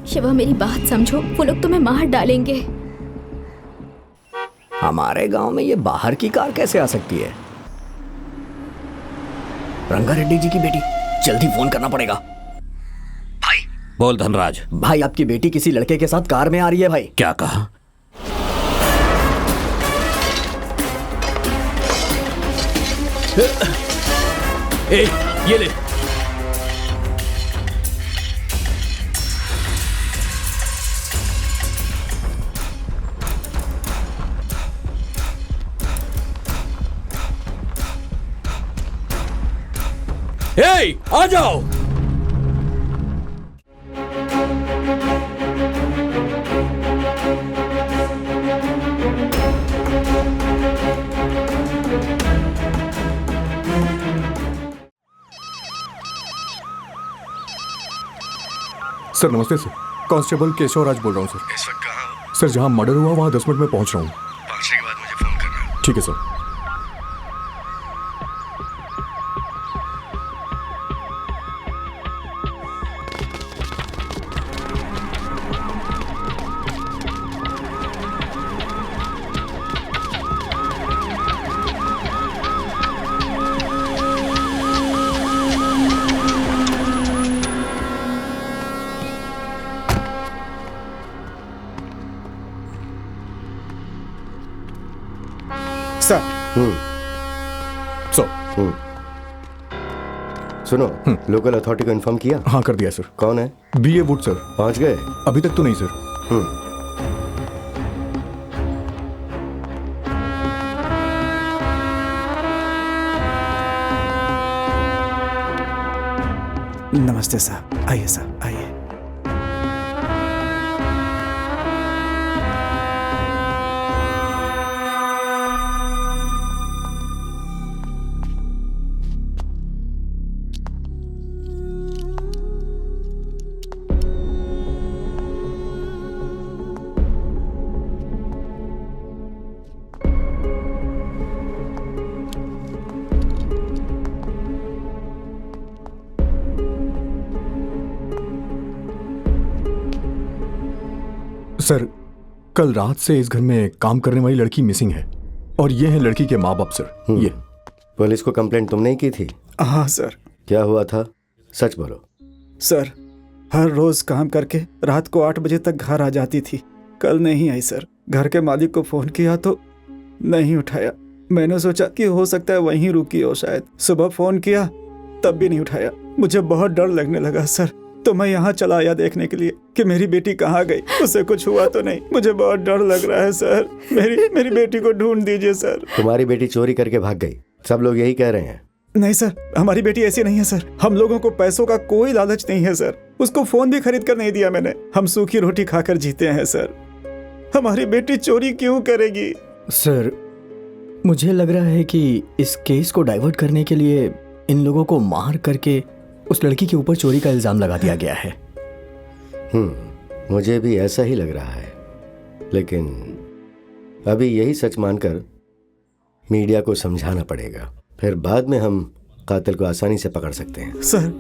शिवा मेरी बात समझो, वो लोग तुम्हें मार डालेंगे। हमारे गांव में ये बाहर की कार कैसे आ सकती है? रंगा रेड्डी जी की बेटी, जल्दी फोन करना पड़ेगा। भाई बोल धनराज। भाई आपकी बेटी किसी लड़के के साथ कार में आ रही है भाई। क्या कहा? ए, ये ले। ए, आ जाओ। सर नमस्ते सर, कांस्टेबल केशव राज बोल रहा हूँ सर। इस वक्त कहाँ हो? सर जहाँ मर्डर हुआ वहाँ 10 मिनट में पहुँच रहा हूँ। पहुंचने के बाद मुझे फोन करना। ठीक है सर। सर सर सुनो, लोकल अथॉरिटी को इन्फॉर्म किया? हाँ कर दिया सर। कौन है? BA would sir. पहुंच गए? अभी तक तो नहीं सर। नमस्ते साहब, आइए साहब आइए। सर कल रात से इस घर में काम करने वाली लड़की मिसिंग है और ये है लड़की के माँ बाप सर। ये पुलिस को कंप्लेंट तुमने ही की थी? हाँ सर। क्या हुआ था, सच बोलो। सर हर रोज काम करके रात को 8 बजे तक घर आ जाती थी। कल नहीं आई सर। घर के मालिक को फोन किया तो नहीं उठाया। मैंने सोचा कि हो सकता है वहीं रुकी हो शायद। सुबह फोन किया तब भी नहीं उठाया। मुझे बहुत डर लगने लगा सर, तो मैं यहाँ चला आया देखने के लिए कि मेरी बेटी कहाँ गई, उसे कुछ हुआ तो नहीं। मुझे बहुत डर लग रहा है सर। मेरी बेटी को ढूंढ दीजिए सर। तुम्हारी बेटी चोरी करके भाग गई, सब लोग यही कह रहे हैं। नहीं सर, हमारी बेटी ऐसी नहीं है सर। हम लोगों को पैसों का कोई लालच नहीं है सर। उसको फोन भी खरीद कर नहीं दिया मैंने। हम सूखी रोटी खाकर जीते हैं सर। हमारी बेटी चोरी क्यों करेगी? सर मुझे लग रहा है कि इस केस को डाइवर्ट करने के लिए इन लोगों को मार करके उस लड़की के ऊपर चोरी का इल्जाम लगा दिया गया है। मुझे भी ऐसा ही लग रहा है, लेकिन अभी यही सच मानकर मीडिया को समझाना पड़ेगा, फिर बाद में हम कातिल को आसानी से पकड़ सकते हैं। सर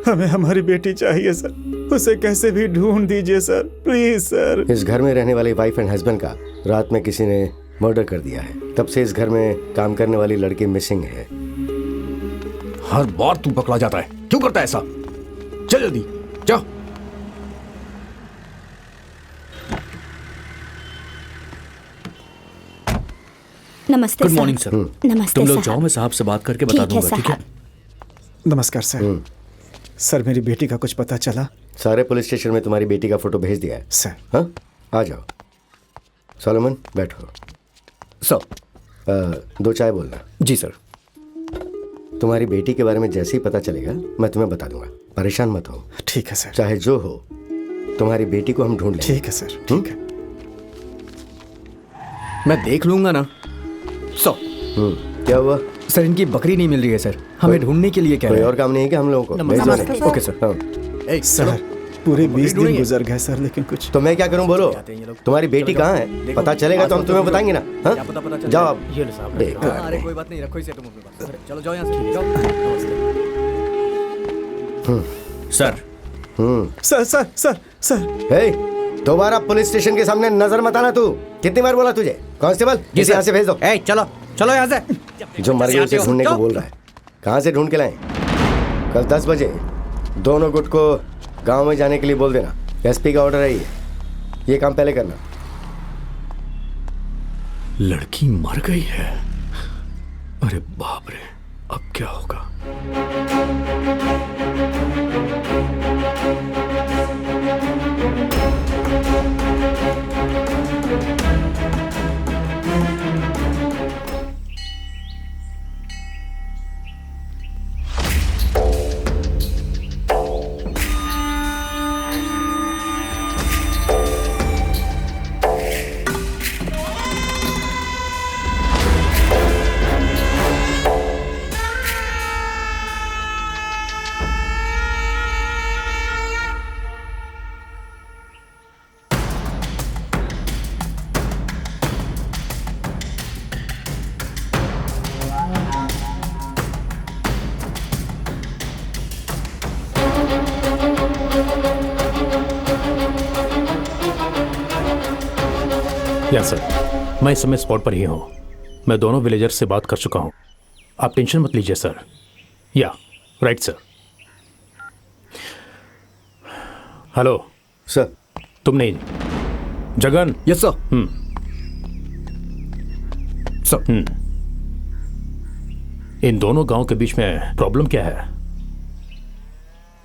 हमें हमारी बेटी चाहिए सर। उसे कैसे भी ढूंढ दीजिए सर, प्लीज सर। इस घर में रहने वाले वाइफ एंड हस्बैंड का रात में किसी ने मर्डर कर दिया है। तब से इस घर में काम करने वाली लड़की मिसिंग है। हर बार तू पकड़ा जाता है, क्यों करता है ऐसा? चल जल्दी जा। नमस्ते गुड मॉर्निंग सर। नमस्ते तुम लोग साहब। जाओ, मैं साहब से बात करके बता दूंगा। ठीक है? नमस्कार सर। सर मेरी बेटी का कुछ पता चला? सारे पुलिस स्टेशन में तुम्हारी बेटी का फोटो भेज दिया है सर। हाँ, आ जाओ। सोलोमन बैठो। सर 2 चाय बोलना। जी सर। तुम्हारी बेटी के बारे में जैसे ही पता चलेगा मैं तुम्हें बता दूंगा, परेशान मत हो। ठीक है सर। चाहे जो हो, तुम्हारी बेटी को हम ढूंढ लेंगे। ठीक है सर, ठीक है। मैं देख लूंगा ना। क्या हुआ? सर इनकी बकरी नहीं मिल रही है सर, हमें ढूंढने के लिए कह कोई रहे हैं। और काम नहीं है क्या हम लोगों को? नमस्ते भेज दो। सर। Okay sir. हाँ। सर पूरे 20 दिन गुजर गए सर, लेकिन कुछ। तो मैं क्या करूं बोलो? तुम्हारी बेटी कहाँ है? पता चलेगा तो हम तुम्हें बताएंगे ना। हाँ? जाओ आप। बेकार। अरे कोई बात नहीं, रखो इसे तुम अपने पास। चलो जाओ यहाँ से, जाओ। Sir sir sir sir sir hey, दोबारा पुलिस स्टेशन के सामने नजर मत आना तू। कितनी बार बोला तुझे? कांस्टेबल इसे यहाँ से भेज दो। चलो चलो यहाँ से। जो मर गए उसे ढूंढने को बोल रहा है। कहाँ से ढूंढ के लाएं? कल 10 बजे दोनों गुट को गांव में जाने के लिए बोल देना। एसपी का ऑर्डर है ये काम पहले करना। लड़की मर गई है। अरे बाप रे, अब क्या होगा? यस सर, मैं इस समय स्पॉट पर ही हूँ। मैं दोनों विलेजर्स से बात कर चुका हूँ। आप टेंशन मत लीजिए सर। या राइट सर। Hello sir. तुम नहीं, जगन। Yes sir. सर, इन दोनों गांव के बीच में प्रॉब्लम क्या है?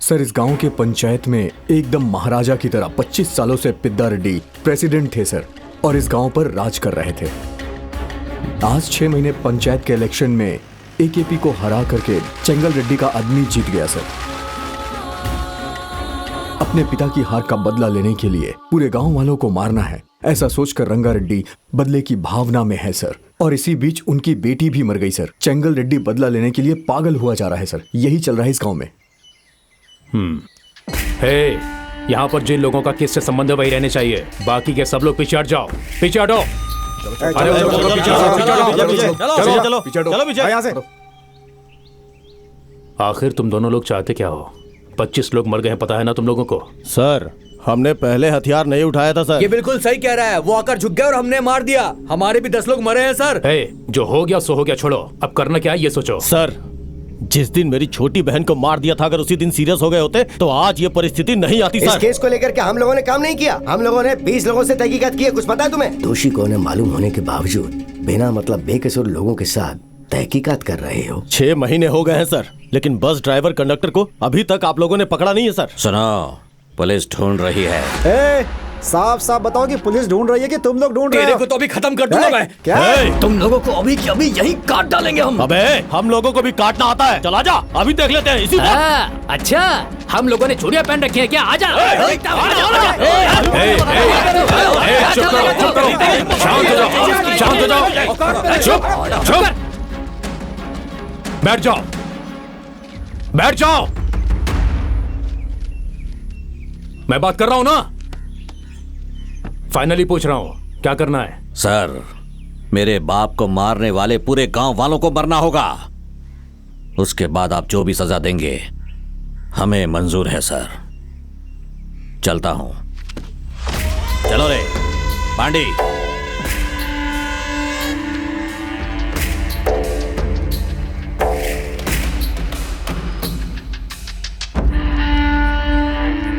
सर इस गांव के पंचायत में एकदम महाराजा की तरह 25 सालों से पिद्दा रेड्डी प्रेसिडेंट थे सर, और इस गांव पर राज कर रहे थे। आज 6 महीने पंचायत के इलेक्शन में एकेपी को हरा करके चेंगल रेड्डी का आदमी जीत गया सर। अपने पिता की हार का बदला लेने के लिए पूरे गांव वालों को मारना है, ऐसा सोचकर रंगा रेड्डी बदले की भावना में है सर। और इसी बीच उनकी बेटी भी मर गई सर। चेंगल रेड्डी बदला लेने के लिए पागल हुआ जा रहा है सर। यही चल रहा है इस गांव में। हे, यहाँ पर जिन लोगों का केस से संबंध वही रहने चाहिए, बाकी के सब लोग पीछे हट जाओ। पीछे हटो। आखिर तुम दोनों लोग चाहते क्या हो? 25 लोग मर गए हैं, पता है ना तुम लोगों को? सर, हमने पहले हथियार नहीं उठाया था सर। ये बिल्कुल सही कह रहा है। वो आकर झुक गया और हमने मार दिया। हमारे भी 10 लोग मरे हैं सर। हे, जो हो गया सो हो गया, छोड़ो। अब करना क्या है ये सोचो। सर, जिस दिन मेरी छोटी बहन को मार दिया था, अगर उसी दिन सीरियस हो गए होते तो आज ये परिस्थिति नहीं आती सर। इस केस को लेकर के हम लोगों ने काम नहीं किया। हम लोगों ने 20 लोगों से तहकीकात की है। कुछ पता है तुम्हें? दोषी को ने मालूम होने के बावजूद बिना मतलब बेकसूर लोगों के साथ तहकीकात कर रहे हो। 6 महीने हो गए हैं सर, लेकिन बस ड्राइवर कंडक्टर को अभी तक आप लोगों ने पकड़ा नहीं है सर। सुनो, पुलिस ढूंढ रही है। साफ साफ बताओ कि पुलिस ढूंढ रही है कि तुम लोग ढूंढ रहे तेरे हो? को तो अभी खत्म कर दूंगा मैं। क्या? तुम लोगों को अभी की अभी यही काट डालेंगे हम। अबे, हम लोगों को भी काटना आता है। चला जा, अभी देख लेते हैं इसी बात। अच्छा, हम लोगों ने चूड़ियां पहन रखी है क्या? आजा। चुप करो, चुप करो। शांत हो जाओ, शांत हो जाओ। चुप, चुप। बैठ जाओ, बैठ जाओ। मैं बात कर रहा हूं ना। फाइनली पूछ रहा हूं, क्या करना है? सर, मेरे बाप को मारने वाले पूरे गांव वालों को मरना होगा। उसके बाद आप जो भी सजा देंगे हमें मंजूर है सर। चलता हूं। चलो रे पांडी।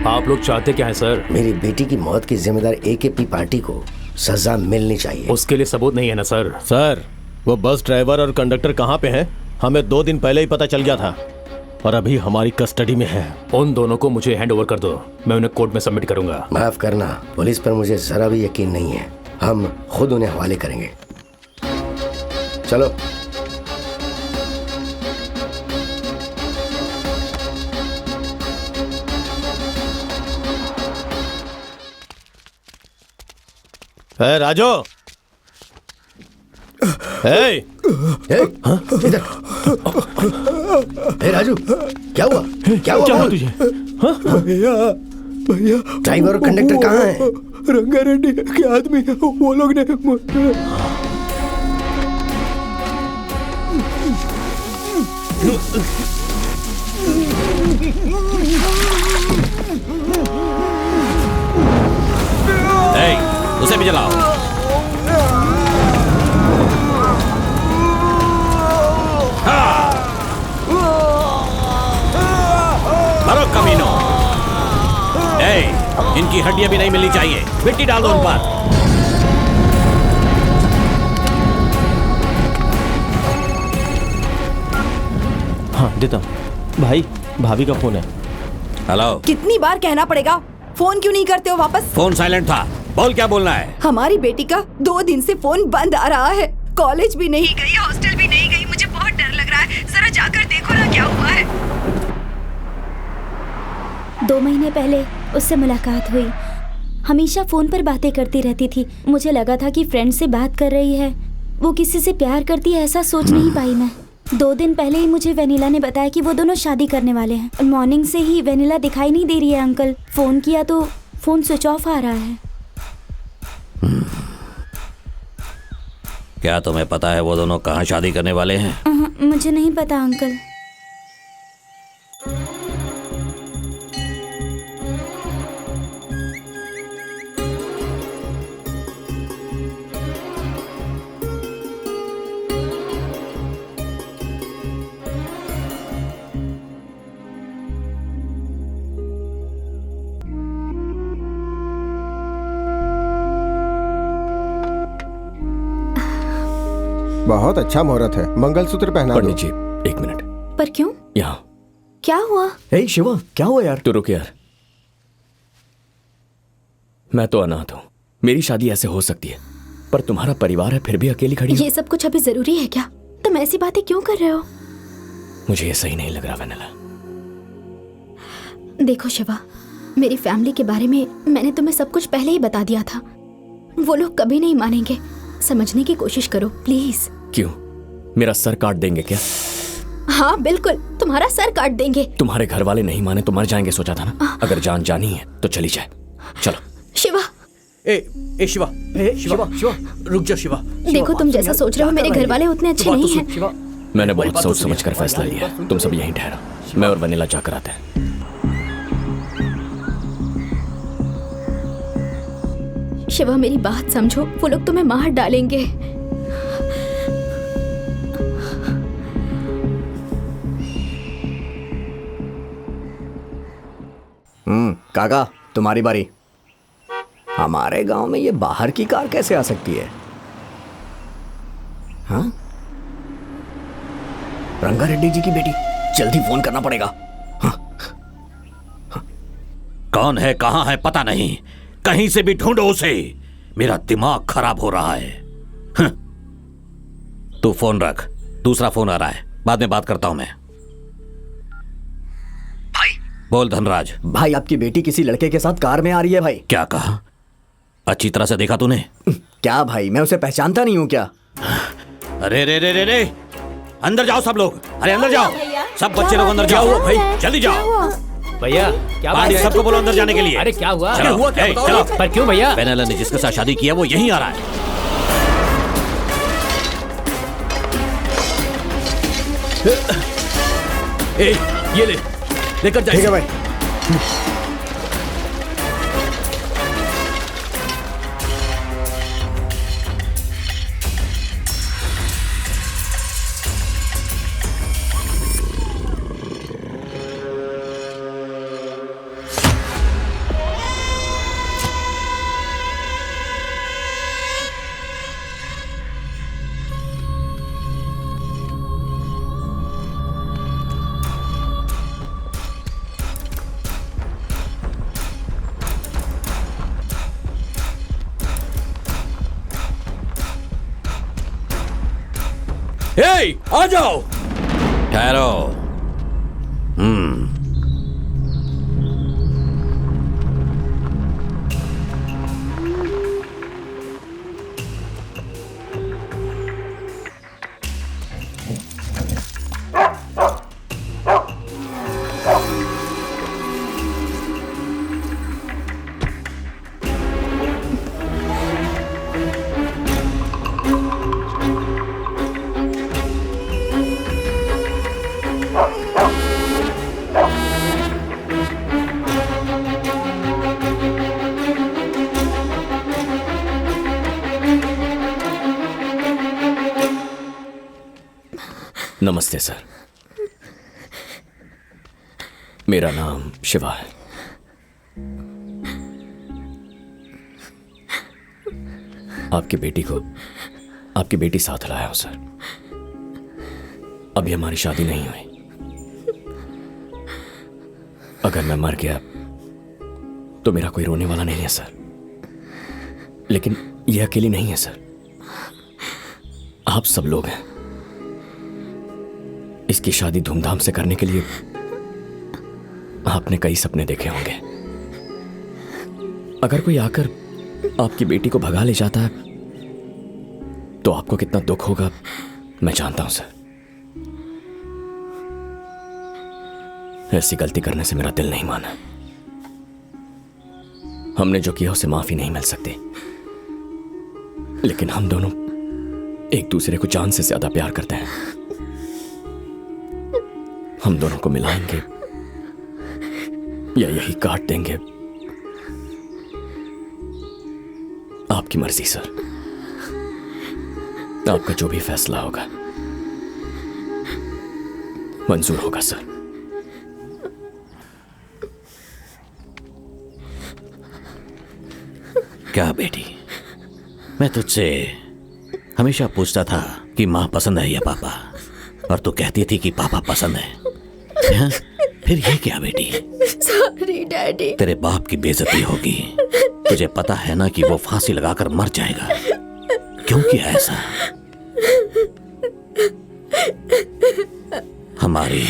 आप लोग चाहते क्या है सर? मेरी बेटी की मौत की जिम्मेदार एकेपी पार्टी को सजा मिलनी चाहिए। उसके लिए सबूत नहीं है ना सर? सर, वो बस ड्राइवर और कंडक्टर कहाँ पे हैं? हमें 2 दिन पहले ही पता चल गया था और अभी हमारी कस्टडी में है। उन दोनों को मुझे हैंड ओवर कर दो, मैं उन्हें कोर्ट में सबमिट करूंगा। माफ करना, पुलिस पर मुझे जरा भी यकीन नहीं है। हम खुद उन्हें हवाले करेंगे। चलो। राजू, इधर। राजू, क्या हुआ? क्या हुआ तुझे? भैया ड्राइवर और कंडक्टर कहाँ हैं? रंगा रेड्डी के आदमी वो लोग ने भी चलाओ। मरो कमीनो। इनकी हड्डियां भी नहीं मिलनी चाहिए। मिट्टी डाल दो उन पर। हाँ देता हूँ। भाई भाभी का फोन है। हेलो। कितनी बार कहना पड़ेगा, फोन क्यों नहीं करते हो वापस? फोन साइलेंट था। बोल क्या बोलना है? हमारी बेटी का 2 दिन से फोन बंद आ रहा है। कॉलेज भी नहीं गई, हॉस्टल भी नहीं गई। मुझे बहुत डर लग रहा है। जरा जाकर देखो ना क्या हुआ है। 2 महीने पहले उससे मुलाकात हुई। हमेशा फोन पर बातें करती रहती थी। मुझे लगा था कि फ्रेंड से बात कर रही है, वो किसी से प्यार करती है, ऐसा सोच नहीं पाई मैं। 2 दिन पहले ही मुझे वेनिला ने बताया कि वो दोनों शादी करने वाले हैं। मॉर्निंग से ही वेनिला दिखाई नहीं दे रही है अंकल। फोन किया तो फोन स्विच ऑफ आ रहा है। क्या तुम्हें पता है वो दोनों कहाँ शादी करने वाले हैं? मुझे नहीं पता अंकल। बहुत अच्छा मुहूर्त है, मंगलसूत्र पहना दो। पंडित जी 1 मिनट। पर क्यों? यहाँ। क्या हुआ? हे शिवा, क्या हुआ यार? तू रुक यार। मैं तो अनाथ हूँ, मेरी शादी ऐसे हो सकती है, पर तुम्हारा परिवार है फिर भी अकेली खड़ी हो। ये सब कुछ अभी जरूरी है क्या? तुम ऐसी बातें क्यों कर रहे हो? मुझे ये सही नहीं लग रहा वेनिला। देखो शिवा, मेरी फैमिली के बारे में मैंने तुम्हें सब कुछ पहले ही बता दिया था। वो लोग कभी नहीं मानेंगे। समझने की कोशिश करो प्लीज। क्यों? मेरा सर काट देंगे क्या? हाँ बिल्कुल, तुम्हारा सर काट देंगे। तुम्हारे घर वाले नहीं माने तो मर जाएंगे, सोचा था ना। अगर जान जानी है तो चली जाए। चलो। शिवा। ए शिवा, शिवा रुक जा शिवा। देखो तुम जैसा सोच रहे हो मेरे घर वाले उतने अच्छे नहीं हैं। मैंने बहुत सोच समझ कर फैसला लिया। तुम सब यहीं ठहरो, मैं और वेनिला जाकर आते हैं। शिवा मेरी बात समझो, वो लोग तुम्हें मार डालेंगे। काका तुम्हारी बारी। हमारे गांव में ये बाहर की कार कैसे आ सकती है? हाँ, रंगा रेड्डी जी की बेटी। जल्दी फोन करना पड़ेगा। कौन है, कहां है पता नहीं। कहीं से भी ढूंढो उसे। मेरा दिमाग खराब हो रहा है। तू फोन रख, दूसरा फोन आ रहा है, बाद में बात करता हूं मैं। भाई बोल धनराज। भाई आपकी बेटी किसी लड़के के साथ कार में आ रही है भाई। क्या कहा? अच्छी तरह से देखा तूने? क्या भाई, मैं उसे पहचानता नहीं हूँ क्या? अरे रे रे रे रे, अंदर जाओ सब लोग। अरे अंदर जाओ, सब बच्चे लोग अंदर जाओ। भाई जल्दी जाओ। भैया क्या बात पानी है? सबको बोलो अंदर जाने के लिए। अरे क्या हुआ? चलो, हुआ क्या? चलो। पर क्यों भैया? वेनिला ने जिसके साथ शादी किया वो यहीं आ रहा है। ये ले, लेकर जाइए। ठीक है भाई। आ जाओ। ठहरो। नमस्ते सर, मेरा नाम शिवा है। आपकी बेटी साथ लाया हूं सर। अभी हमारी शादी नहीं हुई। अगर मैं मर गया तो मेरा कोई रोने वाला नहीं है सर, लेकिन यह अकेली नहीं है सर, आप सब लोग हैं। इसकी शादी धूमधाम से करने के लिए आपने कई सपने देखे होंगे। अगर कोई आकर आपकी बेटी को भगा ले जाता है तो आपको कितना दुख होगा मैं जानता हूं सर। ऐसी गलती करने से मेरा दिल नहीं माना। हमने जो किया उसे माफी नहीं मिल सकती, लेकिन हम दोनों एक दूसरे को जान से ज्यादा प्यार करते हैं। हम दोनों को मिलाएंगे या यही काट देंगे, आपकी मर्जी सर। आपका जो भी फैसला होगा मंजूर होगा सर। क्या बेटी, मैं तुझसे हमेशा पूछता था कि माँ पसंद है या पापा, और तू कहती थी कि पापा पसंद है। हाँ? फिर ये क्या बेटी? Sorry daddy. तेरे बाप की बेइज्जती होगी। तुझे पता है ना कि वो फांसी लगाकर मर जाएगा। क्यों किया ऐसा? हमारी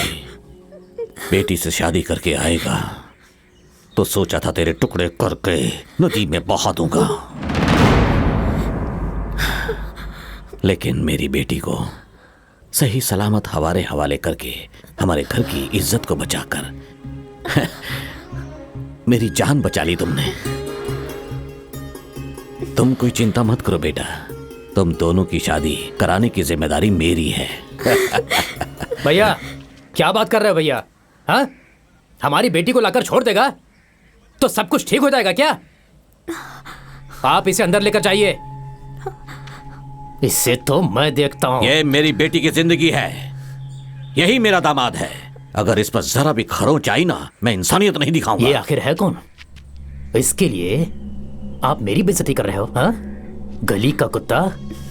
बेटी से शादी करके आएगा तो सोचा था तेरे टुकड़े करके नदी में बहा दूंगा, लेकिन मेरी बेटी को सही सलामत हमारे हवाले करके हमारे घर की इज्जत को बचाकर मेरी जान बचा ली तुमने। तुम कोई चिंता मत करो बेटा, तुम दोनों की शादी कराने की जिम्मेदारी मेरी है। भैया क्या बात कर रहे हो भैया? हाँ, हमारी बेटी को लाकर छोड़ देगा तो सब कुछ ठीक हो जाएगा क्या? आप इसे अंदर लेकर जाइए, इससे तो मैं देखता हूं। ये मेरी बेटी की जिंदगी है, यही मेरा दामाद है। अगर इस पर जरा भी खरोंच आई ना, मैं इंसानियत नहीं दिखाऊंगा। ये आखिर है कौन? इसके लिए आप मेरी बेइज्जती कर रहे हो? हाँ? गली का कुत्ता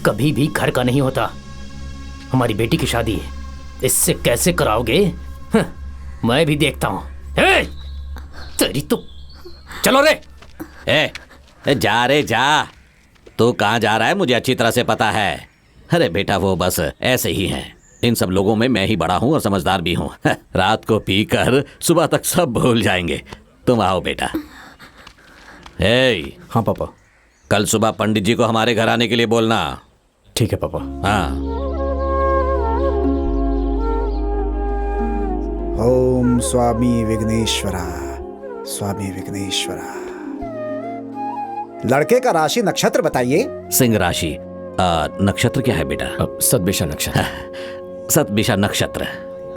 कभी भी घर का नहीं होता। हमारी बेटी की शादी इससे कैसे कराओगे? हाँ, मैं भी देखता हूं। तेरी तो चलो रे। जा रे जा। तू कहाँ जा रहा है मुझे अच्छी तरह से पता है। अरे बेटा वो बस ऐसे ही हैं। इन सब लोगों में मैं ही बड़ा हूँ और समझदार भी हूँ। रात को पीकर सुबह तक सब भूल जाएंगे। तुम आओ बेटा। हाँ पापा। कल सुबह पंडित जी को हमारे घर आने के लिए बोलना। ठीक है पापा। हाँ। ओम स्वामी विघ्नेश्वरा, स्वामी विघ्नेश्वरा। लड़के का राशि नक्षत्र बताइए। सिंह राशि। नक्षत्र क्या है बेटा? सतभिषा नक्षत्र। सतभिषा नक्षत्र।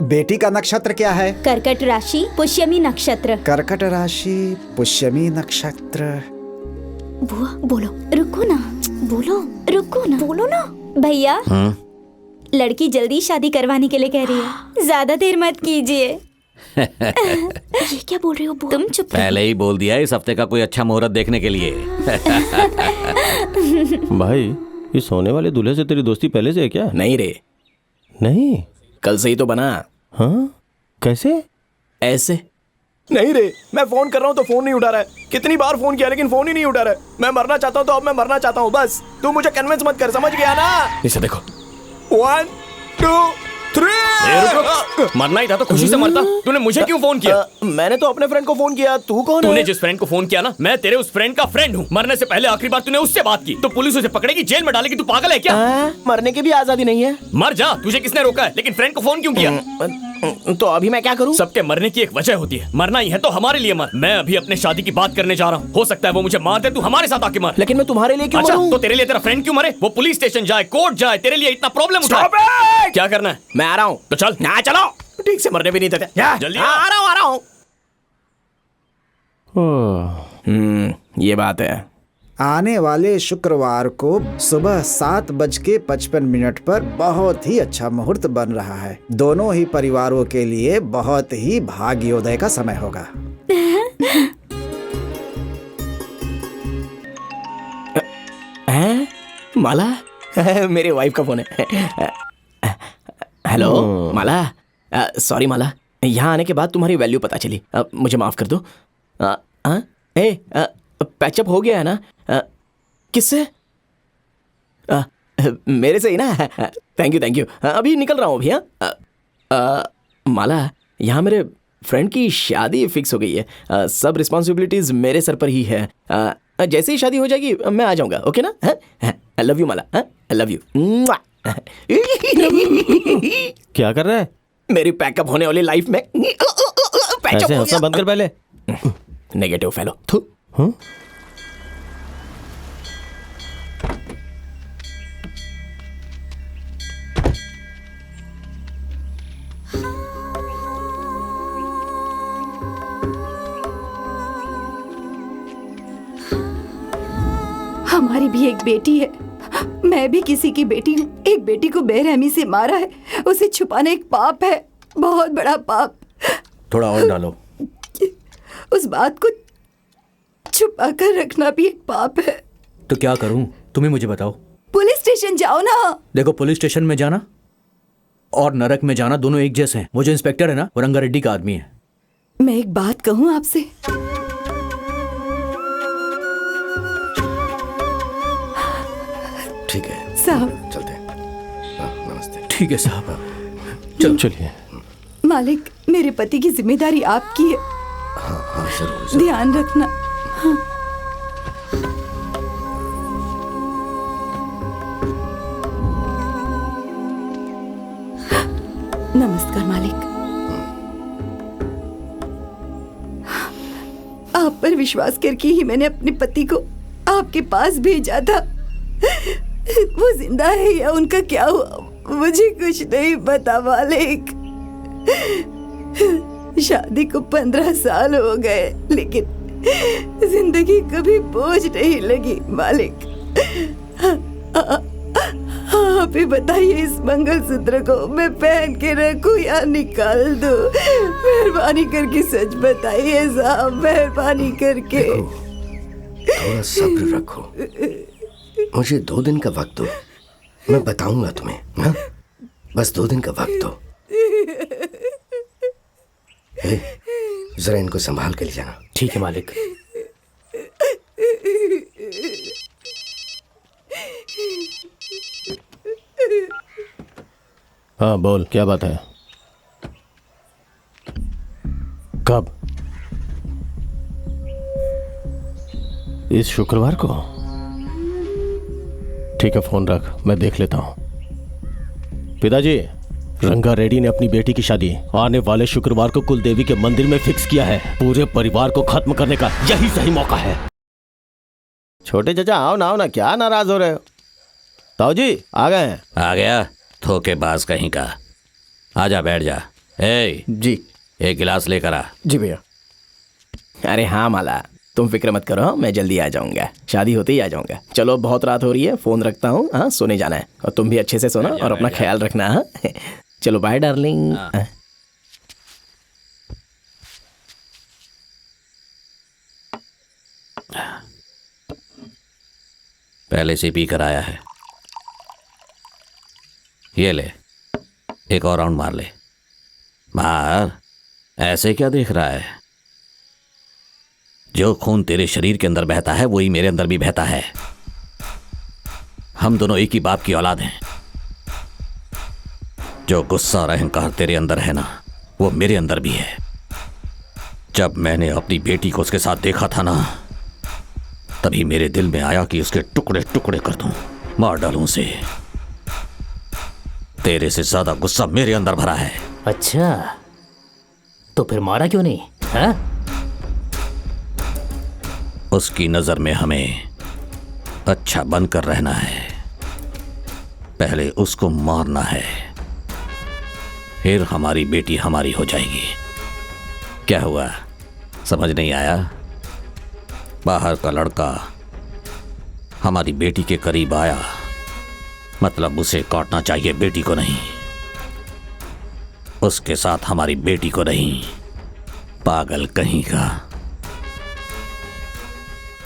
बेटी का नक्षत्र क्या है? कर्कट राशि, पुष्यमी नक्षत्र। कर्कट राशि, पुष्यमी नक्षत्र। बुआ बोलो, रुको ना, बोलो ना भैया। लड़की जल्दी शादी करवाने के लिए कह रही है, ज्यादा देर मत कीजिए। ये क्या बोल रहे हो बुआ? तुम चुप। पहले ही बोल दिया इस हफ्ते का कोई अच्छा मुहूर्त देखने के लिए। भाई, ये सोने वाले दूल्हे से तेरी दोस्ती पहले से है क्या? नहीं रे, नहीं, कल से ही तो बना। हाँ, कैसे? ऐसे नहीं रे, मैं फोन कर रहा हूँ तो फोन नहीं उठा रहा है। कितनी बार फोन किया लेकिन फोन ही नहीं उठा रहा है। मैं मरना चाहता हूँ तो अब मैं मरना चाहता हूँ, बस तू मुझे कन्विंस मत कर, समझ गया ना? इसे देखो। 1 2 3। मरना ही था तो खुशी से मरता। तूने मुझे क्यों फोन किया? मैंने तो अपने फ्रेंड को फोन किया। तू कौन है? तूने जिस फ्रेंड को फोन किया ना, मैं तेरे उस फ्रेंड का फ्रेंड हूँ। मरने से पहले आखिरी बार तूने उससे बात की तो पुलिस उसे पकड़ेगी, जेल में डालेगी। तू पागल है क्या? मरने की भी आजादी नहीं है। मर जा, तुझे किसने रोका है? लेकिन फ्रेंड को फोन क्यों किया? तो अभी मैं क्या करूं? सबके मरने की एक वजह होती है। मरना ही है तो हमारे लिए मर। मैं अभी अपने शादी की बात करने जा रहा हूँ। हो सकता है वो मुझे मार दे, तू हमारे साथ आके मर। लेकिन मैं तुम्हारे लिए क्यों अच्छा, मरूं? तो तेरे लिए तेरा फ्रेंड क्यों मरे? वो पुलिस स्टेशन जाए, कोर्ट जाए, तेरे लिए इतना प्रॉब्लम उठाए। क्या करना है? मैं आ रहा हूँ। तो चल। ना चलो, ठीक से मरने भी नहीं देते। जल्दी आ रहा हूँ। ये बात है। आने वाले शुक्रवार को सुबह 7:55 पर बहुत ही अच्छा मुहूर्त बन रहा है। दोनों ही परिवारों के लिए बहुत ही भाग्योदय का समय होगा। माला, मेरे वाइफ का फोन है। हेलो माला, सॉरी माला, यहाँ आने के बाद तुम्हारी वैल्यू पता चली। मुझे माफ कर दो। पैचअप हो गया है ना? किससे? मेरे से ही ना? Thank you. अभी निकल रहा हूँ अभी। माला, यहाँ मेरे फ्रेंड की शादी फिक्स हो गई है। सब रिस्पॉन्सिबिलिटीज मेरे सर पर ही है। जैसे ही शादी हो जाएगी मैं आ जाऊंगा। ओके ना? I love you Mala. I love you. क्या कर रहा है? मेरी पैकअप होने वाली लाइफ में ऐसे हंसना बंद कर पहले। Negative fellow. हमारी भी एक बेटी है, मैं भी किसी की बेटी हूँ। एक बेटी को बेरहमी से मारा है, उसे छुपाना एक पाप है, बहुत बड़ा पाप। थोड़ा और डालो। उस बात को छुपा कर रखना भी एक पाप है। तो क्या करूं? तुम्हें मुझे बताओ। पुलिस स्टेशन जाओ ना। देखो, पुलिस स्टेशन में जाना और नरक में जाना दोनों एक जैसे हैं। वो जो इंस्पेक्टर है ना, वो रंगारेड्डी का आदमी है। मैं एक बात कहूँ आपसे? ठीक है साहब, चलते हैं। नमस्ते। ठीक है साहब, चलिए। मालिक, मेरे पति की जिम्मेदारी आपकी है। हाँ, जरूर। ध्यान रखना। हाँ। नमस्कार मालिक। आप पर विश्वास करके ही मैंने अपने पति को आपके पास भेजा था। वो जिंदा है या उनका क्या हुआ मुझे कुछ नहीं पता मालिक। शादी को 15 साल हो गए, लेकिन जिंदगी कभी बोझ नहीं लगी मालिक। आप ही बताइए, इस मंगलसूत्र को मैं पहन के रखूं या निकाल दूं? मेहरबानी करके सच बताइए साहब, मेहरबानी करके। थोड़ा सब्र रखो, मुझे 2 दिन का वक्त दो, मैं बताऊंगा तुम्हें ना। बस 2 दिन का वक्त दो। जरा इनको संभाल के ले जाना। ठीक है मालिक। हाँ बोल, क्या बात है? कब? इस शुक्रवार को? ठीक है, फोन रख, मैं देख लेता हूं। पिताजी, रंगारेड्डी ने अपनी बेटी की शादी आने वाले शुक्रवार को कुलदेवी के मंदिर में फिक्स किया है। पूरे परिवार को खत्म करने का यही सही मौका है। छोटे चाचा, आओ ना, क्या नाराज हो रहे हो? ताऊ जी आ गए हैं। आ गया धोखेबाज कहीं का। आजा, बैठ जा। जी, एक गिलास लेकर आ। जी भैया। अरे हाँ माला, तुम फिक्र मत करो, मैं जल्दी आ जाऊंगा। शादी होते ही आ जाऊंगा। चलो, बहुत रात हो रही है, फोन रखता हूँ। हाँ, सोने जाना है और तुम भी अच्छे से सोना और अपना ख्याल रखना। हाँ, चलो बाय डार्लिंग। पहले से पी कर आया है। ये ले, एक और राउंड मार ले। मार, ऐसे क्या देख रहा है? जो खून तेरे शरीर के अंदर बहता है वही मेरे अंदर भी बहता है। हम दोनों एक ही बाप की औलाद हैं। जो गुस्सा और अहंकार तेरे अंदर है ना, वो मेरे अंदर भी है। जब मैंने अपनी बेटी को उसके साथ देखा था ना, तभी मेरे दिल में आया कि उसके टुकड़े टुकड़े कर दूं, मार डालूं उसे। तेरे से ज्यादा गुस्सा मेरे अंदर भरा है। अच्छा, तो फिर मारा क्यों नहीं? हाँ? उसकी नजर में हमें अच्छा बनकर रहना है। पहले उसको मारना है, फिर हमारी बेटी हमारी हो जाएगी। क्या हुआ, समझ नहीं आया? बाहर का लड़का हमारी बेटी के करीब आया मतलब उसे काटना चाहिए, बेटी को नहीं। उसके साथ हमारी बेटी को नहीं। पागल कहीं का।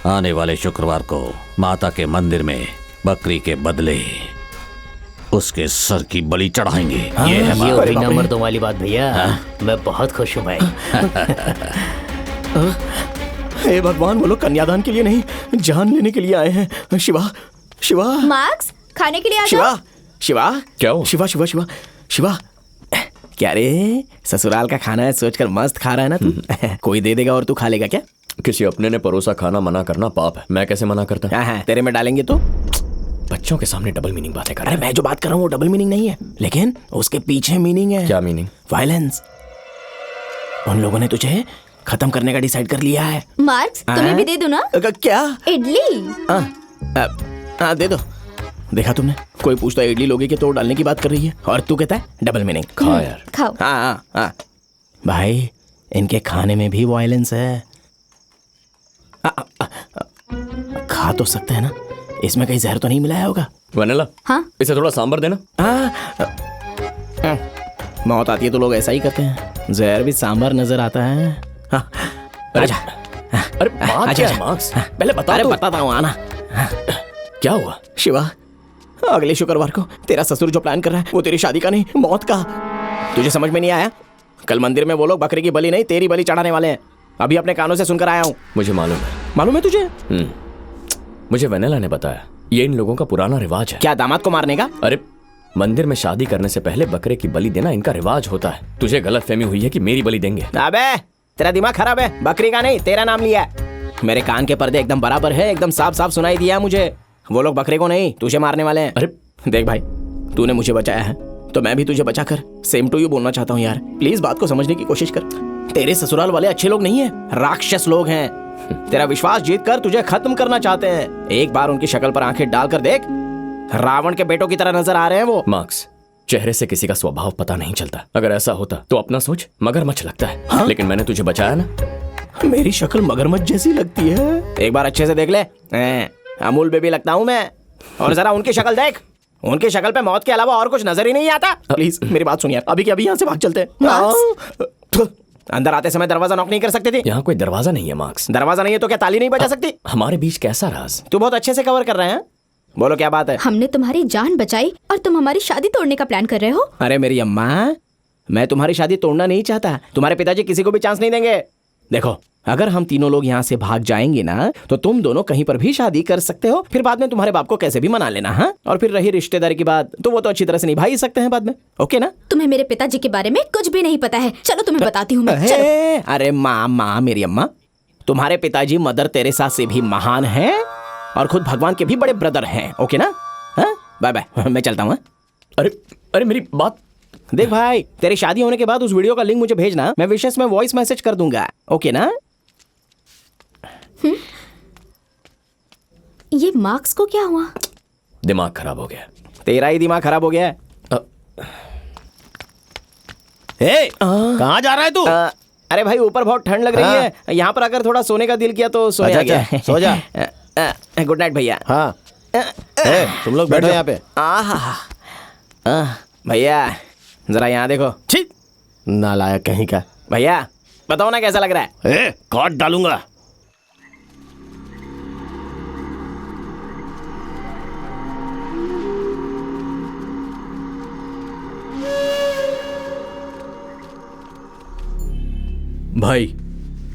आने वाले शुक्रवार को माता के मंदिर में बकरी के बदले उसके सर की बलि चढ़ाएंगे। ये है ये बात। बिना मर्दों वाली बात भैया। मैं बहुत खुश हूँ भाई। हे भगवान, वो लोग कन्यादान के लिए नहीं, जान लेने के लिए आए हैं। शिवा, शिवा, मार्क्स, खाने के लिए आ शिवा, जाओ। शिवा, क्या हो? शिवा, शिवा, शिवा, शिवा। क्या रे, ससुराल का खाना है सोचकर मस्त खा रहा है ना तू? कोई दे देगा और तू खा लेगा क्या? किसी अपने ने परोसा खाना मना करना पाप है। मैं कैसे मना करता? हाँ, तेरे में डालेंगे तो? बच्चों के सामने डबल मीनिंग बातें कर रहे अरे मैं जो बात कर रहा हूँ वो डबल मीनिंग नहीं है, लेकिन उसके पीछे मीनिंग है। क्या मीनिंग? वायलेंस। उन लोगों ने तुझे खत्म करने का डिसाइड कर लिया है। मार्क्स, तुम्हें भी दे दूं ना? क्या? इडली। हाँ, दे दो। देखा तुमने, कोई पूछता है इडली लोगे के तोड़ डालने की बात कर रही है और तू कहता है डबल मीनिंग। खा यार। खाओ। हाँ। भाई, इनके खाने में भी वायलेंस है। खा तो सकते हैं ना, इसमें कहीं जहर तो नहीं मिलाया होगा? वनीला, हाँ? इसे थोड़ा सांबर देना। मौत आती है तो लोग ऐसा ही करते हैं, जहर भी सांबर नजर आता है। आजा। अरे बात क्या है मार्क्स? पहले बता। अरे बताता हूँ, आना। क्या हुआ? शिवा, अगले शुक्रवार को तेरा ससुर जो प्लान कर रहा है वो तेरी शादी का नहीं, मौत का। तुझे समझ में नहीं आया? कल मंदिर में वो लोग बकरी की बलि नहीं तेरी बलि चढ़ाने वाले हैं। अभी अपने कानों से सुनकर आया हूँ। मुझे मालूम है। मालूम है तुझे? मुझे वनीला ने बताया। ये इन लोगों का पुराना रिवाज है। क्या, दामाद को मारने का? अरे मंदिर में शादी करने से पहले बकरे की बलि देना इनका रिवाज होता है। तुझे गलतफहमी हुई है कि मेरी बलि देंगे। अबे, तेरा दिमाग खराब है। बकरी का नहीं, तेरा नाम लिया है। मेरे कान के पर्दे एकदम बराबर है, एकदम साफ साफ सुनाई दिया मुझे। वो लोग बकरे को नहीं, तुझे मारने वाले हैं। अरे देख भाई, तूने मुझे बचाया है तो मैं भी तुझे बचाकर सेम टू यू बोलना चाहता हूँ यार। प्लीज बात को समझने की कोशिश कर। तेरे ससुराल वाले अच्छे लोग नहीं है, राक्षस लोग हैं। तेरा विश्वास जीत कर तुझे खत्म करना चाहते हैं। एक बार उनकी शक्ल पर आंखें डालकर देख, रावण के बेटों की तरह नजर आ रहे हैं वो। मार्क्स, चेहरे से किसी का स्वभाव पता नहीं चलता। अगर ऐसा होता तो अपना सोच मगरमच्छ लगता है। हाँ? लेकिन मैंने तुझे बचाया ना। मेरी शक्ल मगरमच्छ जैसी लगती है, एक बार अच्छे से देख ले। अमूल बेबी लगता हूँ मैं। और जरा उनकी शक्ल देख, उनकी शक्ल पे मौत के अलावा और कुछ नजर ही नहीं आता। प्लीज मेरी बात सुनिए, अभी के अभी यहाँ से भाग चलते हैं। अंदर आते समय दरवाजा नॉक नहीं कर सकते थे? यहाँ कोई दरवाजा नहीं है मार्क्स। दरवाजा नहीं है तो क्या ताली नहीं बजा सकती? हमारे बीच कैसा राज? तू बहुत अच्छे से कवर कर रहे हैं। बोलो क्या बात है? हमने तुम्हारी जान बचाई और तुम हमारी शादी तोड़ने का प्लान कर रहे हो? अरे मेरी अम्मा, मैं तुम्हारी शादी तोड़ना नहीं चाहता। तुम्हारे पिताजी किसी को भी चांस नहीं देंगे। देखो, अगर हम तीनों लोग यहाँ से भाग जाएंगे ना तो तुम दोनों कहीं पर भी शादी कर सकते हो। फिर बाद में तुम्हारे बाप को कैसे भी मना लेना। हाँ, और फिर रही रिश्तेदारी की बात तो वो तो अच्छी तरह से निभा ही सकते हैं बाद में। ओके ना? तुम्हें मेरे पिताजी के बारे में कुछ भी नहीं पता है। चलो तुम्हें बताती हूँ मैं। चलो। अरे माँ, मेरी अम्मा, तुम्हारे पिताजी मदर तेरेसा से भी महान हैं और खुद भगवान के भी बड़े ब्रदर हैं। ओके ना? बाय बाय, मैं चलता हूँ। अरे मेरी बात देख भाई, तेरी शादी होने के बाद उस वीडियो का लिंक मुझे भेजना, मैं विशेष में वॉइस मैसेज कर दूंगा। ओके ना? ये मार्क्स को क्या हुआ? दिमाग खराब हो गया। तेरा ही दिमाग खराब हो गया है। कहाँ जा रहा है तू? अरे भाई, ऊपर बहुत ठंड लग रही है। यहाँ पर अगर थोड़ा सोने का दिल किया तो सोने आ गया। सो जा। गुड नाइट भैया। हाँ, तुम लोग बैठो यहाँ पे। भैया जरा यहाँ देखो। छी, नालायक कहीं का। भैया बताओ ना कैसा लग रहा है? काट डालूंगा। भाई,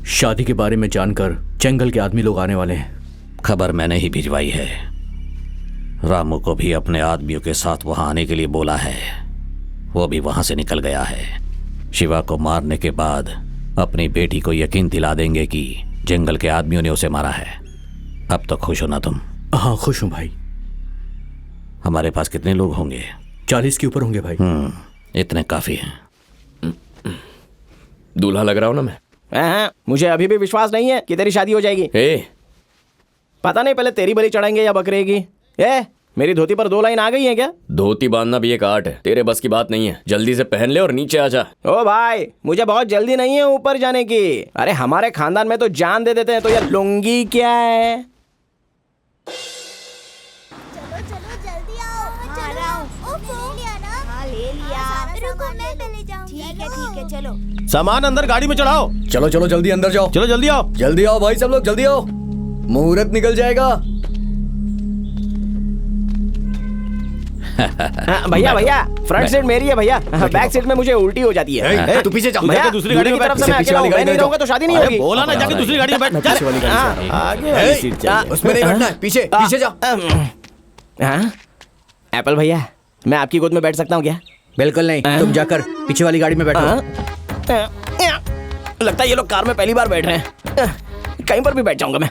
शादी के बारे में जानकर जंगल के आदमी लोग आने वाले हैं। खबर मैंने ही भिजवाई है। रामू को भी अपने आदमियों के साथ वहां आने के लिए बोला है। वो भी वहां से निकल गया है। शिवा को मारने के बाद अपनी बेटी को यकीन दिला देंगे कि जंगल के आदमियों ने उसे मारा है। अब तो खुश हो ना तुम? हाँ, खुश हूँ भाई। हमारे पास कितने लोग होंगे? 40 के ऊपर होंगे भाई। इतने काफी हैं। दूल्हा लग रहा हूं ना मैं? मुझे अभी भी विश्वास नहीं है कि तेरी शादी हो जाएगी। पता नहीं पहले तेरी बलि चढ़ाएंगे या बकरे की। मेरी धोती पर 2 लाइन आ गई है क्या? धोती बांधना भी एक आर्ट है, तेरे बस की बात नहीं है। जल्दी से पहन ले और नीचे आ जा। ओ भाई, मुझे बहुत जल्दी नहीं है ऊपर जाने की। अरे हमारे खानदान में तो जान दे देते हैं, तो ये लुंगी क्या है? रुको मैं पहले जाऊंगा। ठीक है चलो। सामान अंदर गाड़ी में चढ़ाओ। चलो चलो जल्दी अंदर जाओ। चलो जल्दी आओ। जल्दी आओ भाई सब लोग, जल्दी आओ, मुहूर्त निकल जाएगा। भैया भैया, फ्रंट सीट मेरी है भैया, बैक सीट में मुझे उल्टी हो जाती है। तू पीछे जा। भैया दूसरी गाड़ी में तरफ से मैं अकेला हूं, मैं नहीं रहूंगा तो शादी नहीं होगी। बोला ना, जाके दूसरी गाड़ी में बैठ। पीछे वाली गाड़ी से। आगे वाली सीट चाहिए। उसमें नहीं बैठना है, पीछे पीछे जा। एप्पल भैया, मैं आपकी गोद में बैठ सकता हूँ क्या? बिल्कुल नहीं, तुम जाकर पीछे वाली गाड़ी में बैठो। लगता है ये लोग कार में पहली बार बैठ रहे हैं। कहीं पर भी बैठ जाऊंगा मैं।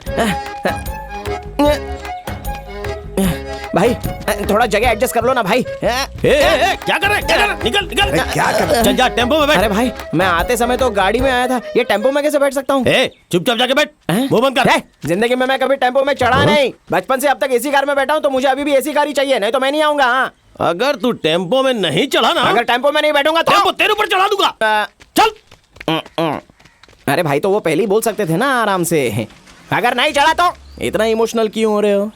भाई थोड़ा जगह एडजस्ट कर लो ना भाई। क्या कर रहे? निकल निकल। क्या कर रहे? चल जा, टेम्पो में बैठ। अरे भाई, मैं आते समय तो गाड़ी में आया था, ये टेम्पो में कैसे बैठ सकता हूँ? चुपचाप जाके बैठ, मुंह बंद कर। जिंदगी में मैं कभी टेम्पो में चढ़ा नहीं, बचपन से अब तक एसी कार में बैठा हूँ, तो मुझे अभी भी एसी कार ही चाहिए, नहीं तो मैं नहीं आऊंगा। अगर तू टेम्पो में नहीं चढ़ा ना, अगर टेम्पो में नहीं बैठूंगा तो टेम्पो तेरे ऊपर चढ़ा दूंगा। चल। अरे भाई, तो वो पहले ही बोल सकते थे ना आराम से। अगर नहीं चढ़ा तो इतना इमोशनल क्यों हो रहे हो?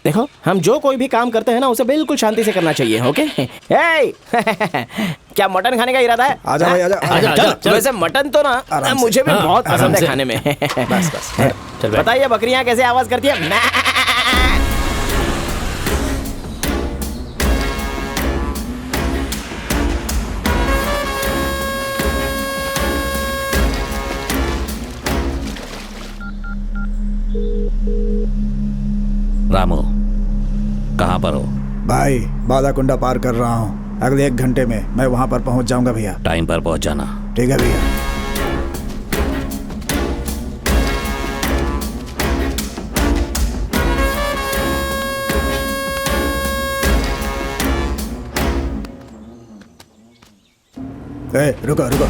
देखो, हम जो कोई भी काम करते हैं ना, उसे बिल्कुल शांति से करना चाहिए। ओके? क्या मटन खाने का इरादा है? आजा भाई, आजा। चल। वैसे मटन तो ना मुझे भी बहुत पसंद है खाने में। बस बताइए, बकरियां कैसे आवाज करती है? रामू, कहाँ पर हो? भाई, बालाकुंडा पार कर रहा हूँ, अगले 1 घंटे में मैं वहाँ पर पहुँच जाऊँगा भैया। टाइम पर पहुँच जाना। ठीक है भैया। रुको रुको।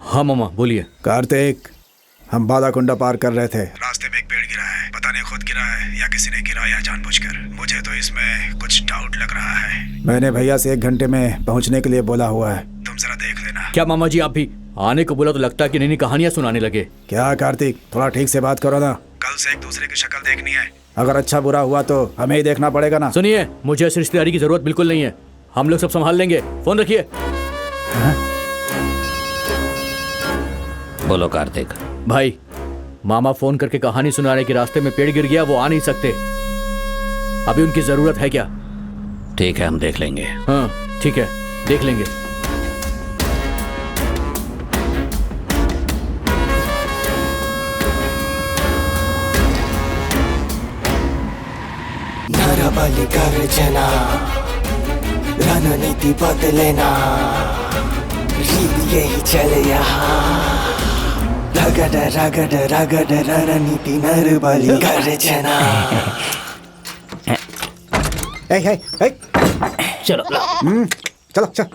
हाँ मामा, बोलिए। कार्तिक, हम बालाकुंडा पार कर रहे थे, रास्ते में एक पेड़ गिरा है, पता नहीं खुद गिरा है या किसी ने गिराया जानबूझकर। मुझे तो इसमें कुछ डाउट लग रहा है। मैंने भैया से 1 घंटे में पहुंचने के लिए बोला हुआ है, तुम जरा देख लेना। क्या मामा जी, आप भी आने को बोला तो लगता है कि नई कहानियां सुनाने लगे। क्या कार्तिक, थोड़ा ठीक से बात करो ना, कल से एक दूसरे की शक्ल देखनी है। अगर अच्छा बुरा हुआ तो हमें ही देखना पड़ेगा ना। सुनिए, मुझे इस रिश्तेदारी की जरूरत बिल्कुल नहीं है, हम लोग सब संभाल लेंगे। फोन रखिए। बोलो कार्तिक। भाई, मामा फोन करके कहानी सुना रहे कि रास्ते में पेड़ गिर गया, वो आ नहीं सकते। अभी उनकी जरूरत है क्या? ठीक है, हम देख लेंगे। हाँ ठीक है, देख लेंगे। नरबली गर्जना, रणनीति बदलेना, रीत यही चले यहाँ। रगड़ रगड़ रगड़ रणनीति नरबली गर्जना। चलो चलो चल।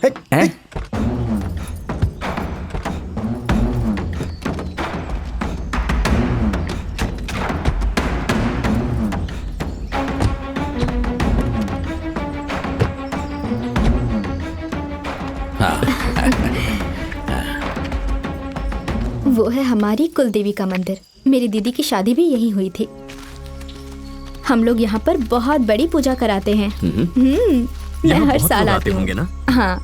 वो है हमारी कुलदेवी का मंदिर। मेरी दीदी की शादी भी यहीं हुई थी। हम लोग यहाँ पर बहुत बड़ी पूजा कराते हैं। मैं हर साल आती हूँ ना। हाँ।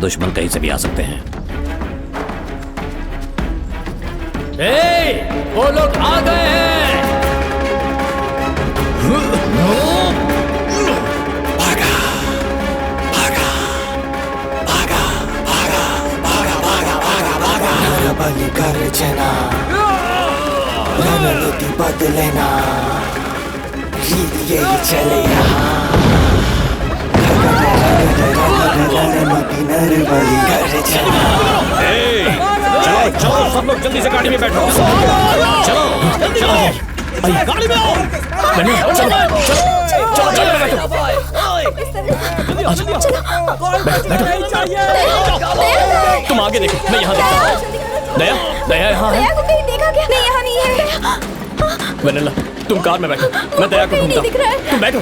दुश्मन कहीं से भी आ सकते हैं। वो लोग आ गए हैं। भागा भागा भागा भागा भागा भागा भागा भागा। नरबली गर्जना, रणनीति बदलेना, रीत यही चले यहाँ। रणनीति नरबली गर्जना। चलो चलो सब लोग जल्दी से गाड़ी में बैठो। चलो चलो गाड़ी में आओ। तुम आगे देखो, मैं यहाँ देखता हूँ। दया, दया यहाँ है। दया को कहीं देखा क्या? नहीं, यहाँ नहीं है। वेनिला, तुम कार में बैठो, मैं दया को ढूंढता हूँ। तुम बैठो।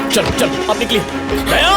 चलो चलो, अब निकलिए। दया!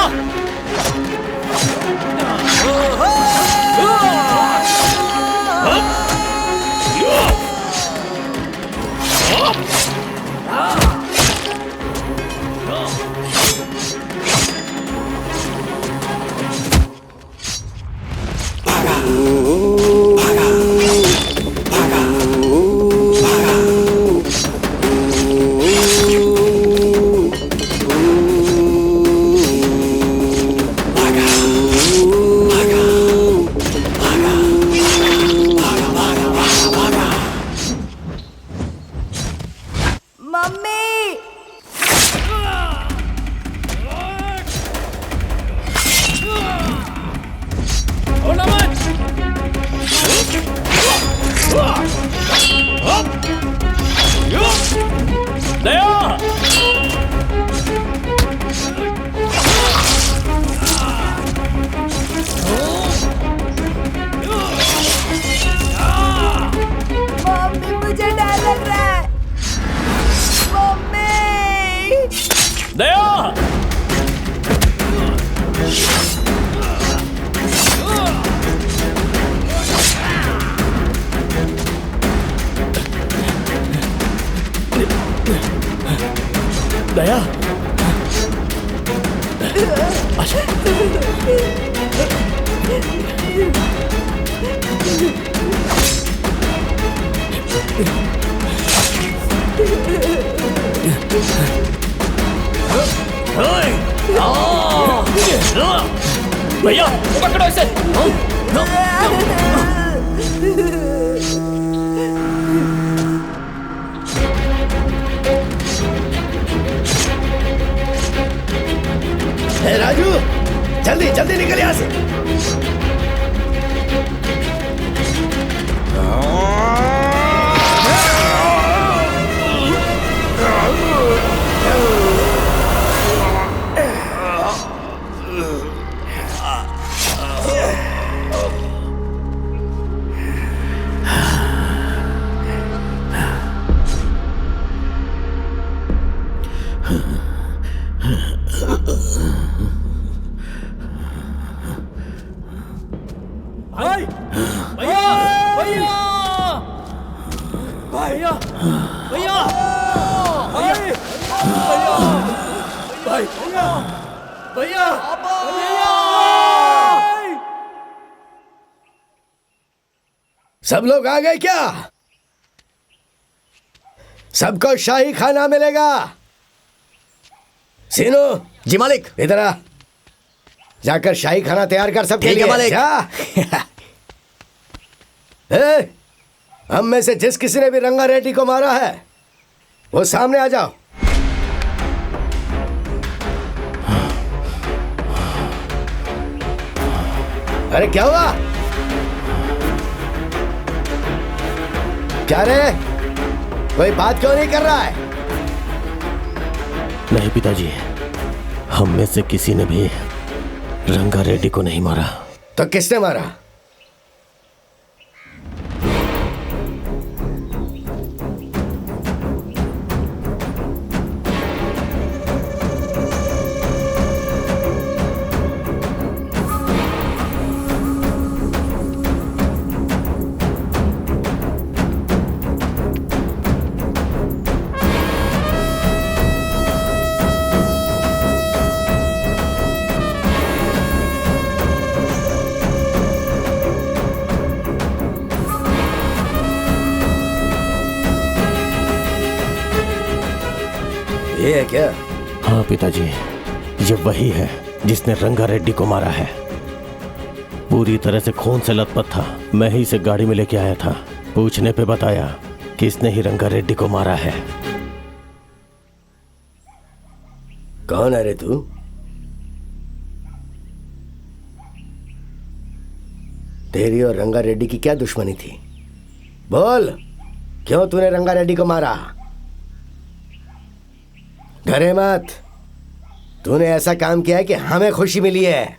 दया, भैया पकड़ो इसे। राजू, जल्दी जल्दी निकल यहाँ से। सब लोग आ गए क्या? सबको शाही खाना मिलेगा। सीनू जी मालिक। इधर आ, जाकर शाही खाना तैयार कर सबके लिए। मालिक। हम में से जिस किसी ने भी रंगा रेड्डी को मारा है वो सामने आ जाओ। अरे क्या हुआ? क्या रे, कोई बात क्यों नहीं कर रहा है? नहीं पिताजी, हम में से किसी ने भी रंगा रेड्डी को नहीं मारा। तो किसने मारा? ये है क्या? हाँ पिताजी, ये वही है जिसने रंगा रेड्डी को मारा है। पूरी तरह से खून से लथपथ था। मैं ही इसे गाड़ी में लेके आया था। पूछने पे बताया कि इसने ही रंगा रेड्डी को मारा है। कौन है रे तू? तेरी और रंगा रेड्डी की क्या दुश्मनी थी? बोल, क्यों तूने रंगा रेड्डी को मारा? डरे मत, तूने ऐसा काम किया है कि हमें खुशी मिली है।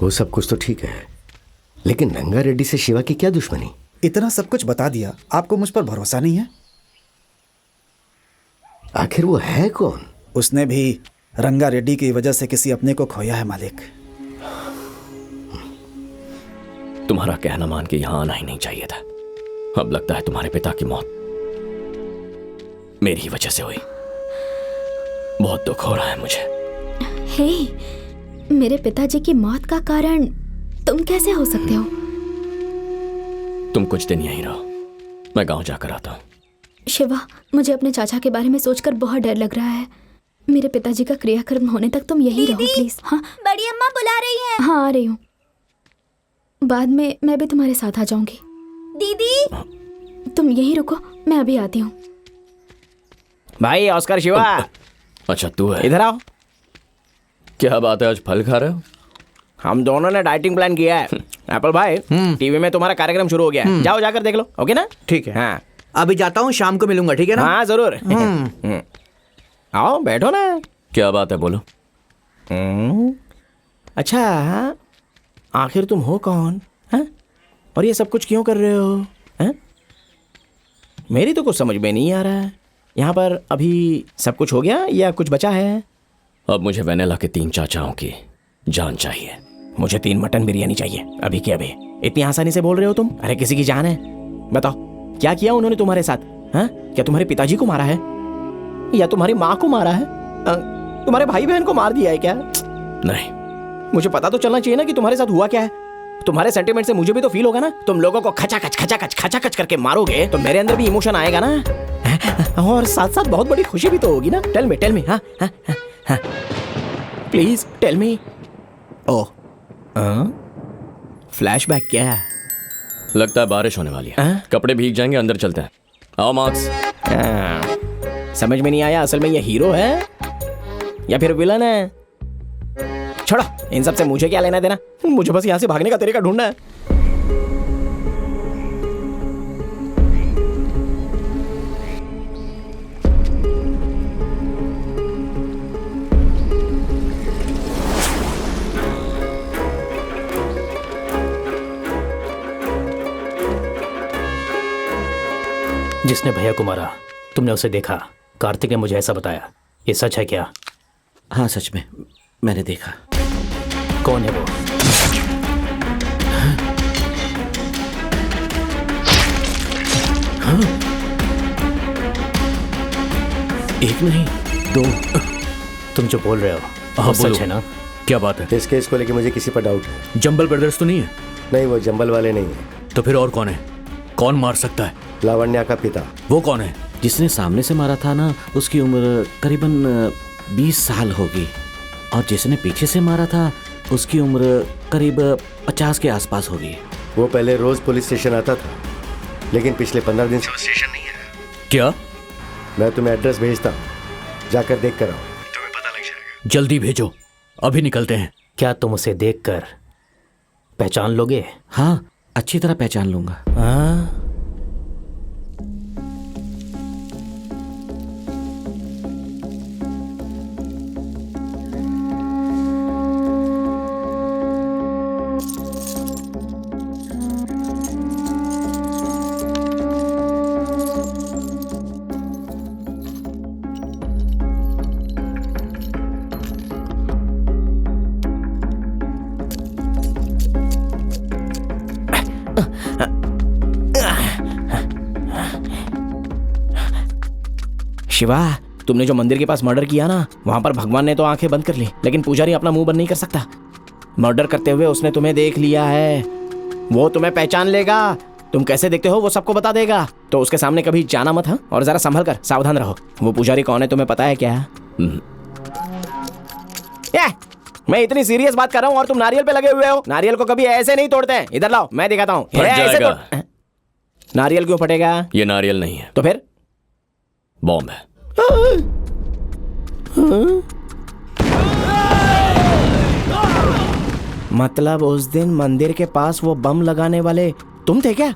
वो सब कुछ तो ठीक है, लेकिन रंगा रेड्डी से शिवा की क्या दुश्मनी? इतना सब कुछ बता दिया, आपको मुझ पर भरोसा नहीं है? आखिर वो है कौन? उसने भी रंगा रेड्डी की वजह से किसी अपने को खोया है मालिक। तुम्हारा कहना मान के यहां आना ही नहीं चाहिए था। अब लगता है तुम्हारे पिता की मौत मेरी ही वजह से हुई। बहुत दुख हो रहा है मुझे। हे, मेरे पिताजी की मौत का कारण तुम कैसे हो सकते हो? तुम कुछ दिन यहीं रहो, मैं गांव जाकर आता हूँ। शिवा, मुझे अपने चाचा के बारे में सोचकर बहुत डर लग रहा है। मेरे पिताजी का क्रियाक्रम होने तक तुम यहीं रहो प्लीज। हाँ, बड़ी अम्मा बुला रही है। हाँ, आ रही हूँ। बाद में मैं भी तुम्हारे साथ आ जाऊंगी। दीदी, तुम यहीं रुको, मैं अभी आती हूँ। भाई ऑस्कर, शिवा। अच्छा तू है? इधर आओ। क्या बात है, आज फल खा रहे हो? हम दोनों ने डाइटिंग प्लान किया है। एप्पल भाई, टीवी में तुम्हारा कार्यक्रम शुरू हो गया है। जाओ जाकर देख लो, ओके ना? ठीक है। हाँ, अभी जाता हूँ, शाम को मिलूंगा, ठीक है ना? हाँ जरूर। आओ बैठो ना। क्या बात है, बोलो। अच्छा, आखिर तुम हो कौन है? और ये सब कुछ क्यों कर रहे हो है? मेरी तो कुछ समझ में नहीं आ रहा है। यहाँ पर अभी सब कुछ हो गया या कुछ बचा है? अब मुझे वेनेला के 3 चाचाओं की जान चाहिए। मुझे 3 मटन बिरयानी चाहिए, अभी के अभी। इतनी आसानी से बोल रहे हो तुम? अरे किसी की जान है। बताओ क्या किया उन्होंने तुम्हारे साथ? हाँ, क्या तुम्हारे पिताजी को मारा है या तुम्हारी माँ को मारा है? तुम्हारे भाई बहन को मार दिया है क्या? नहीं, मुझे पता तो चलना चाहिए ना कि तुम्हारे साथ हुआ क्या है। तुम्हारे सेंटीमेंट से मुझे भी तो फील होगा ना। तुम लोगों को खचाखच करके मारोगे तो मेरे अंदर भी इमोशन आएगा ना, और साथ साथ बहुत बड़ी खुशी भी तो होगी ना। Tell me. हाँ, please tell me. Oh, flashback क्या? लगता है बारिश होने वाली है। कपड़े भीग जाएंगे, अंदर चलते हैं। आओ मार्क्स। समझ में नहीं आया, असल में ये हीरो है या फिर विलन है? छोड़ो, इन सब से मुझे क्या लेना देना। मुझे बस यहाँ से भागने का तरीका ढूंढना है। जिसने भैया को मारा, तुमने उसे देखा। कार्तिक ने मुझे ऐसा बताया। ये सच है क्या? हाँ सच में, मैंने देखा। कौन है वो? हाँ? एक नहीं, 2। तुम जो बोल रहे हो हाँ, सच है ना? क्या बात है? इस केस को लेकर मुझे किसी पर डाउट है। जंबल ब्रदर्स तो नहीं है? नहीं, वो जंबल वाले नहीं है। तो फिर और कौन है? कौन मार सकता है? लावण्या का पिता। वो कौन है? जिसने सामने से मारा था ना, उसकी उम्र करीबन 20 साल होगी, और जिसने पीछे से मारा था उसकी उम्र करीब 50 के आसपास होगी। वो पहले रोज पुलिस स्टेशन आता था, लेकिन पिछले 15 दिन से वो स्टेशन नहीं है। क्या? मैं तुम्हें एड्रेस भेजता हूँ, जाकर देख कर आओ, तुम्हें पता लग जाएगा। जल्दी भेजो, अभी निकलते हैं। क्या तुम उसे देखकर पहचान लोगे? हाँ, अच्छी तरह पहचान लूंगा। हाँ, शिवा, तुमने जो मंदिर के पास मर्डर किया ना, वहां पर भगवान ने तो आंखें बंद कर ली, लेकिन पुजारी अपना मुंह बंद नहीं कर सकता। मर्डर करते हुए उसने तुम्हें देख लिया है। वो तुम्हें पहचान लेगा। तुम कैसे दिखते हो वो सबको बता देगा। तो उसके सामने कभी जाना मत। हाँ, और जरा संभल कर, सावधान रहो। वो पुजारी कौन है तुम्हें पता है क्या? मैं इतनी सीरियस बात कर रहा हूँ और तुम नारियल पे लगे हुए हो। नारियल को कभी ऐसे नहीं तोड़ते हैं। इधर लाओ, मैं दिखाता हूँ। नारियल क्यों फटेगा? ये नारियल नहीं है। तो फिर? बॉम्ब है। मतलब उस दिन मंदिर के पास वो बम लगाने वाले तुम थे क्या?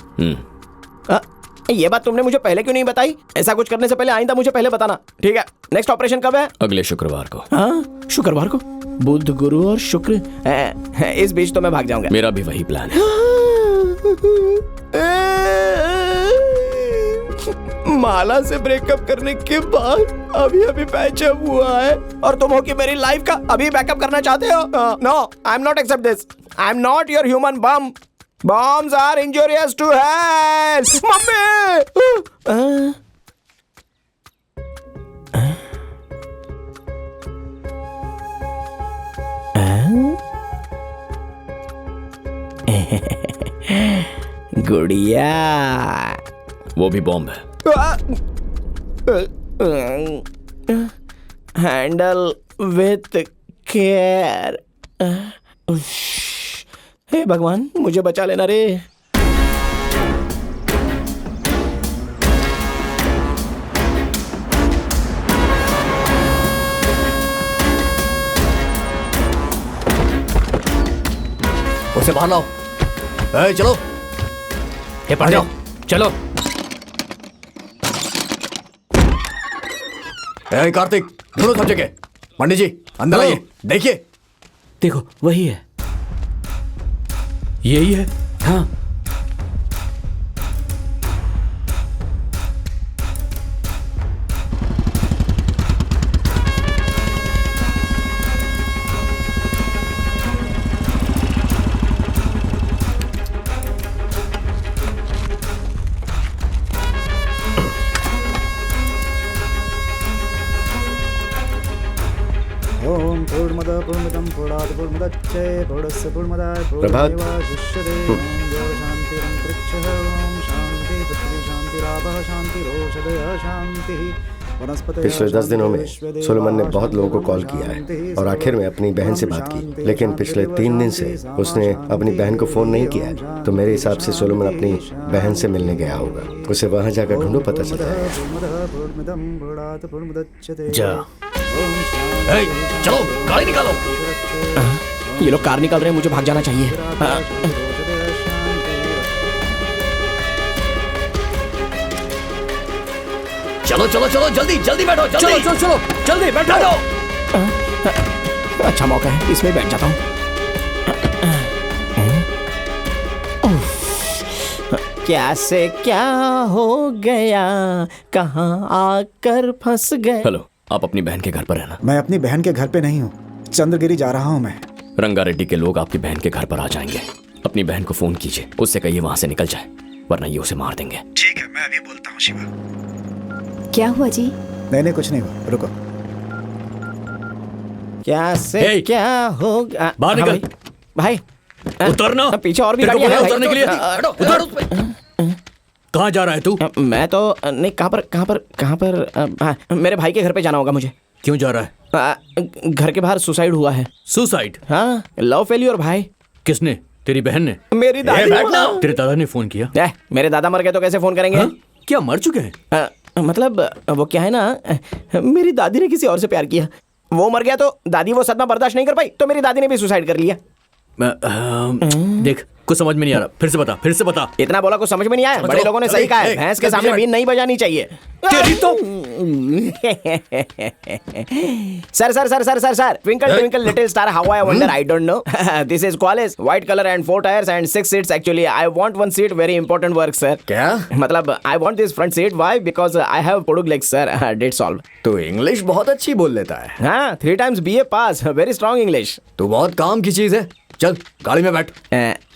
ये बात तुमने मुझे पहले क्यों नहीं बताई? ऐसा कुछ करने से पहले आइंदा मुझे पहले बताना, ठीक है? नेक्स्ट ऑपरेशन कब है? अगले शुक्रवार को। हाँ, शुक्रवार को? बुध, गुरु और शुक्र। इस बीच तो मैं भाग जाऊंगा। मेरा भी वही प्लान है। माला से ब्रेकअप करने के बाद अभी अभी पैचअप हुआ है और तुम हो कि मेरी लाइफ का अभी बैकअप करना चाहते हो? No, I am not accept this. I am not your human bomb. Bombs are injurious to health. Mummy! गुड़िया, वो भी बॉम्ब है। Handle with care. हे भगवान, मुझे बचा लेना रे। उसे बाहर लाओ। चलो, हे पढ़ जाओ, चलो। कार्तिक, ढूंढो सब जगह। पंडित जी अंदर आइए, देखिए। देखो, वही है, यही है। हाँ, ओम पूर्णमदः पूर्णमिदं पूर्णात् पूर्णमुदच्यते पूर्णस्य पूर्णमादाय पूर्णमेवावशिष्यते। ओम देव शान्तिरन्तरिक्षः। ओम शान्ति पृथ्वी शान्तिरापः शान्तिरोषधयः शान्तिः। पिछले 10 दिनों में सोलोमन ने बहुत लोगों को कॉल किया है और आखिर में अपनी बहन से बात की, लेकिन पिछले 3 दिन से उसने अपनी बहन को फोन नहीं किया है। तो मेरे हिसाब से सोलोमन अपनी बहन से मिलने गया होगा। उसे वहां जाकर ढूंढो, पता चल जाएगा। जा। चलो, गाड़ी निकालो। ये लोग कार निकाल रहे हैं, मुझे भाग जाना चाहिए। चलो चलो चलो, जल्दी जल्दी बैठो, जल्दी। चलो चलो चलो, जल्दी बैठो। अच्छा मौका है, इसमें बैठ जाता हूँ। क्या से क्या हो गया, कहाँ आकर फंस गए। हेलो, आप अपनी बहन के घर पर रहना। मैं अपनी बहन के घर पे नहीं हूँ, चंद्रगिरी जा रहा हूँ मैं। रंगा रेड्डी के लोग आपकी बहन के घर पर आ जाएंगे। अपनी बहन को फोन कीजिए, उससे कहिए वहां से निकल जाए, वरना ये उसे मार देंगे। ठीक है, मैं अभी बोलता हूँ शिवा। क्या हुआ जी? नहीं, कुछ नहीं हुआ, रुको। क्या से क्या हो गया। बाहर निकल भाई। उतरना, पीछे और भी गाड़ियां हैं उतरने के लिए। उतर उस पे। कहाँ जा रहा है तू? मैं तो नहीं, कहाँ पर मेरे भाई के घर पे जाना होगा मुझे। क्यों जा रहा है? घर के बाहर सुसाइड हुआ है। सुसाइड? हाँ, लव फेल्योर भाई। किसने? तेरी बहन ने? मेरी दादी। तेरे दादा ने फोन किया? मेरे दादा मर गए तो कैसे फोन करेंगे? क्या मर चुके हैं? मतलब वो क्या है ना, मेरी दादी ने किसी और से प्यार किया, वो मर गया तो दादी वो सदमा बर्दाश्त नहीं कर पाई, तो मेरी दादी ने भी सुसाइड कर लिया। देख, कुछ समझ में नहीं आ रहा, फिर से बता। इतना बोला कुछ समझ में नहीं आया? बड़े लोगों ने सही कहा है, भैंस के सामने बीन नहीं बजानी चाहिए। तेरी तो sir twinkle twinkle little star how I wonder I don't know this is college white colour and 4 tyres and 6 seats actually I want 1 seat very important work sir. क्या मतलब I want this front seat why because I have पोडुग legs sir that solve. तो English बहुत अच्छी बोल लेता है। हाँ 3 times BA pass very strong English. तो बहुत काम की चीज है। चल गाड़ी में बैठ।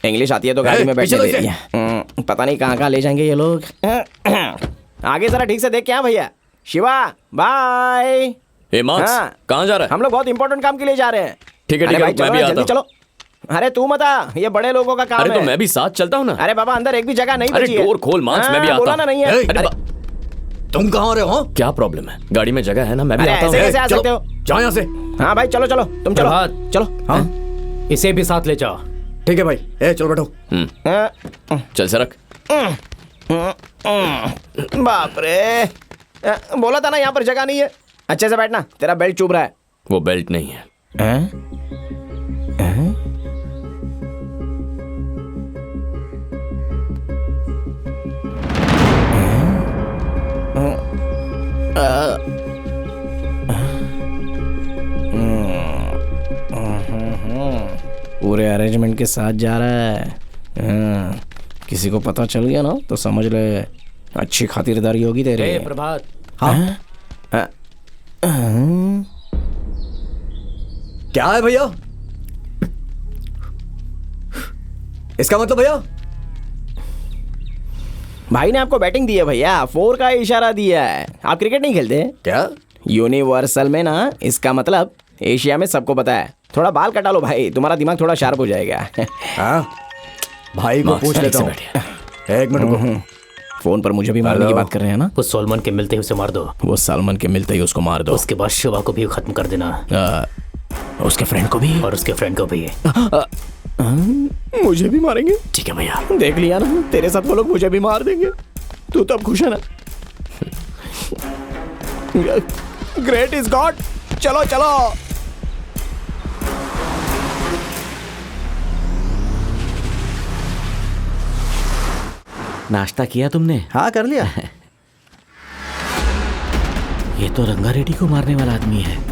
इंग्लिश आती है तो गाड़ी में बैठने दे रही है। पता नहीं कहाँ ले जाएंगे ये लोग। आगे जरा ठीक से देख क्या भैया। शिवा बाय। कहाँ जा रहा है? हम लोग बहुत इंपॉर्टेंट काम के लिए जा रहे हैं। ठीक है मैं भी आता हूं। चलो। अरे तू मत आ, ये बड़े लोगों का काम है। अरे तो मैं भी साथ चलता हूँ ना। अरे बाबा अंदर एक भी जगह नहीं बची है। अरे डोर खोल मार्क्स, मैं भी आता हूँ। नहीं है। तुम कहाँ रहे हो? क्या प्रॉब्लम है? गाड़ी में जगह है ना, मैं भी आता हूँ। कैसे आ सकते हो? जाओ यहाँ से। हाँ भाई चलो तुम चलो। हाँ इसे भी साथ ले जाओ। ठीक है भाई, चलो बैठो। चल सरक। बाप रे, बोला था ना यहाँ पर जगह नहीं है। अच्छे से बैठना, तेरा बेल्ट चुभ रहा है। वो बेल्ट नहीं है। अरेंजमेंट के साथ जा रहा है। हाँ, किसी को पता चल गया ना तो समझ ले अच्छी खातिरदारी होगी तेरी। प्रभात। हाँ? क्या है भैया? इसका मतलब भैया भाई ने आपको बैटिंग दी है भैया, 4 का इशारा दिया है। आप क्रिकेट नहीं खेलते क्या? यूनिवर्सल में ना इसका मतलब एशिया में सबको पता है। थोड़ा बाल कटा लो भाई, तुम्हारा दिमाग थोड़ा शार्प हो जाएगा। हाँ? भाई को पूछ लेता हूँ। एक मिनट रुको। फोन पर मुझे भी मारने की बात कर रहे हैं ना? वो सलमान के मिलते ही उसे मार दो। वो सलमान के मिलते ही उसको मार दो। उसके बाद शिवा को भी खत्म कर देना। उसके फ्रेंड को भी? और उसके फ्रेंड को भी। मुझे भी मारेंगे? ठीक है भैया। देख लिया ना, तेरे साथ वो लोग मुझे भी मार देंगे। तू तब खुश है ना? Great is God. चलो चलो। नाश्ता किया तुमने? हाँ कर लिया। ये तो रंगा रेड्डी को मारने वाला आदमी है।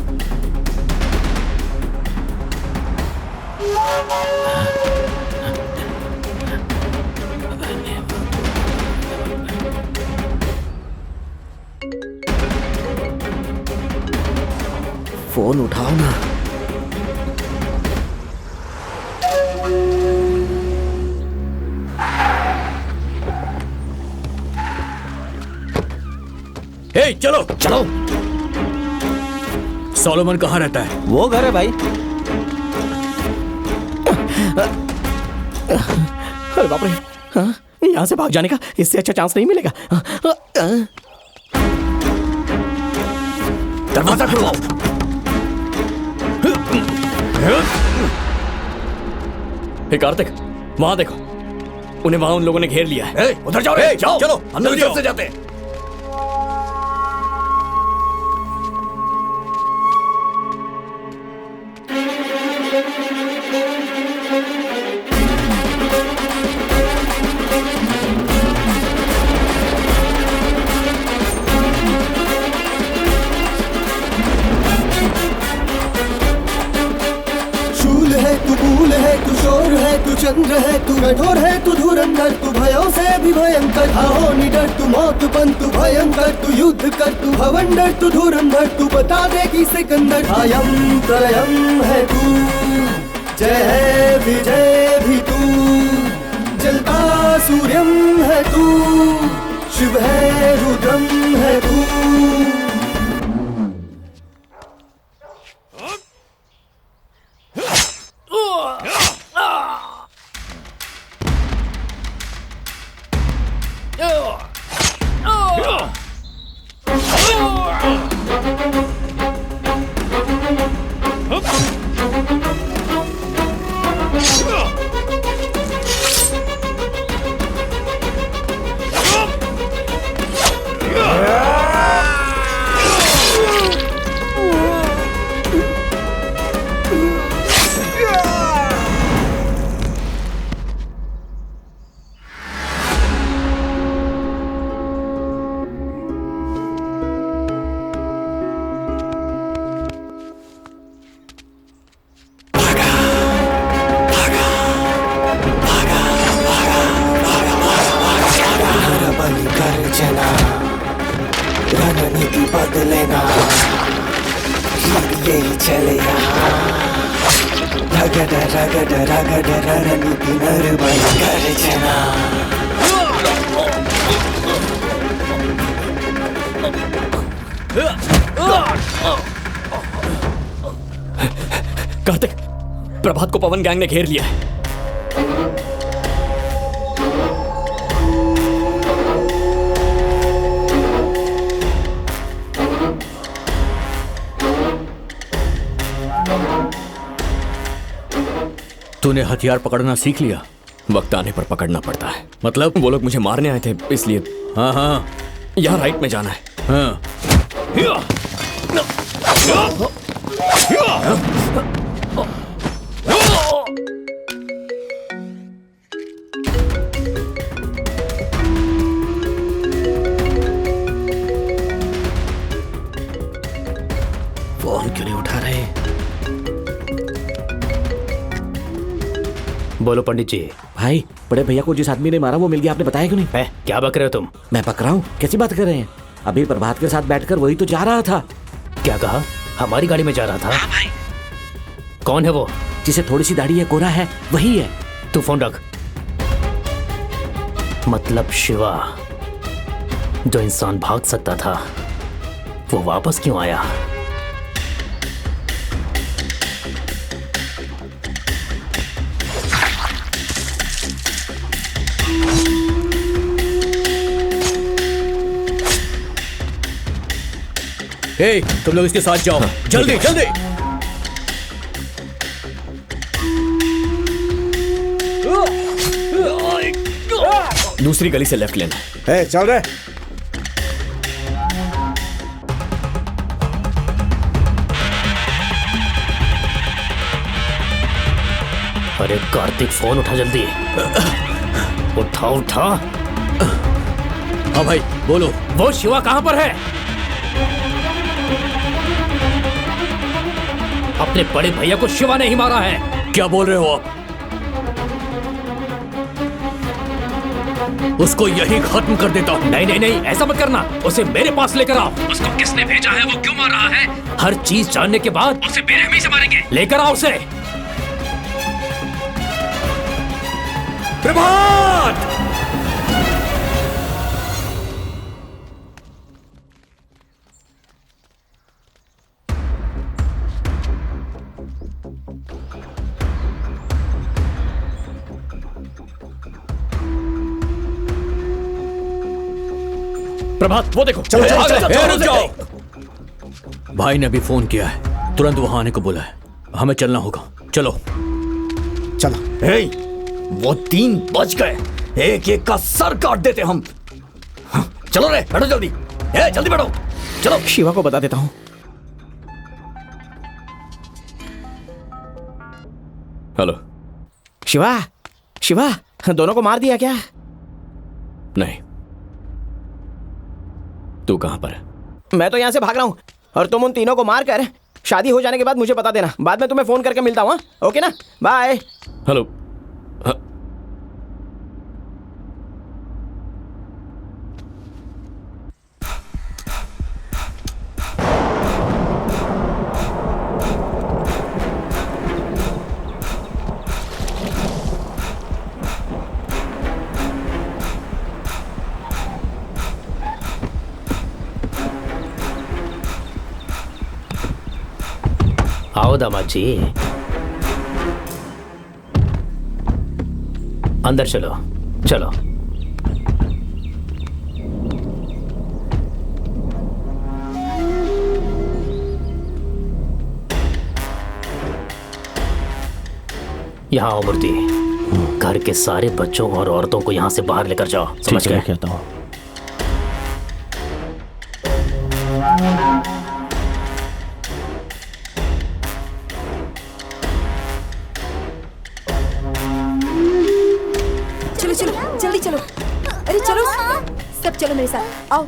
फोन उठाओ ना। हे चलो चलो। सोलोमन कहाँ रहता है? वो घर है भाई। अरे बाप रे, हाँ? यहाँ से भाग जाने का इससे अच्छा चांस नहीं मिलेगा। दरवाजा खोलो। हे कार्तिक, वहां देखो, उन्हें वहां उन लोगों ने घेर लिया है। उधर जाओ रे, जाओ चलो अंदर कैसे जाते हैं? चंद्र है तू, कठोर है तू, धुरंधर तू, भयों से भी भयंकर, हो निडर तू, मौत बन तू, भयंकर तू, युद्ध कर तू, भवंडर तू, धुरंधर तू, बता दे कि सिकंदर। अयम प्रलयम है तू, जय है विजय भी तू, जलता सूर्यम है तू, शिव है रुद्रम है तू। कार्तिक, प्रभात को पवन गैंग ने घेर लिया है। तूने हथियार पकड़ना सीख लिया? वक्त आने पर पकड़ना पड़ता है। मतलब? वो लोग मुझे मारने आए थे इसलिए। हाँ हाँ, यहाँ राइट में जाना है। हाँ। फोन क्यों नहीं उठा रहे? बोलो पंडित जी। भाई बड़े भैया को जिस आदमी ने मारा वो मिल गया, आपने बताया क्यों नहीं? है क्या बक रहे हो तुम? मैं बक रहा हूँ? कैसी बात कर रहे हैं? अभी प्रभात के साथ बैठकर वही तो जा रहा था। क्या कहा? हमारी गाड़ी में जा रहा था? हाँ भाई। कौन है वो? जिसे थोड़ी सी दाढ़ी है, गोरा है, वही है। तू फोन रख। मतलब शिवा, जो इंसान भाग सकता था वो वापस क्यों आया? हे, तुम लोग इसके साथ जाओ। जल्दी जल्दी। दूसरी गली से लेफ्ट लेना। है चल रहे। अरे कार्तिक, फोन उठा जल्दी। उठा उठा। हाँ भाई बोलो। वो शिवा कहाँ पर है? अपने बड़े भैया को शिवा ने ही मारा है। क्या बोल रहे हो आप? उसको यही खत्म कर देता हूँ। नहीं नहीं नहीं, ऐसा मत करना। उसे मेरे पास लेकर आओ। उसको किसने भेजा है, वो क्यों मार रहा है, हर चीज जानने के बाद उसे बेरहमी से मारेंगे। लेकर आओ उसे। प्रभात! प्रभात, वो देखो। चलो चलो चलो, रुक जाओ। भाई ने अभी फोन किया है, तुरंत वहां आने को बोला है। हमें चलना होगा, चलो चलो। हे, वो 3 बज गए, एक एक का सर काट देते हम। चलो रे, बैठो जल्दी। हे, जल्दी बैठो, चलो। शिवा को बता देता हूँ। हेलो शिवा, शिवा, दोनों को मार दिया क्या? नहीं। तू कहां पर है? मैं तो यहाँ से भाग रहा हूँ और तुम उन तीनों को मार कर शादी हो जाने के बाद मुझे बता देना। बाद में तुम्हें फोन करके मिलता हूँ। ओके ना, बाय। हेलो। आओ दामाद जी, अंदर चलो चलो। यहाँ आओ मूर्ति। घर के सारे बच्चों और औरतों को यहाँ से बाहर लेकर जाओ। समझ गए? कहता हूँ। जल्दी चलो। अरे चलो सब, चलो मेरे साथ आओ।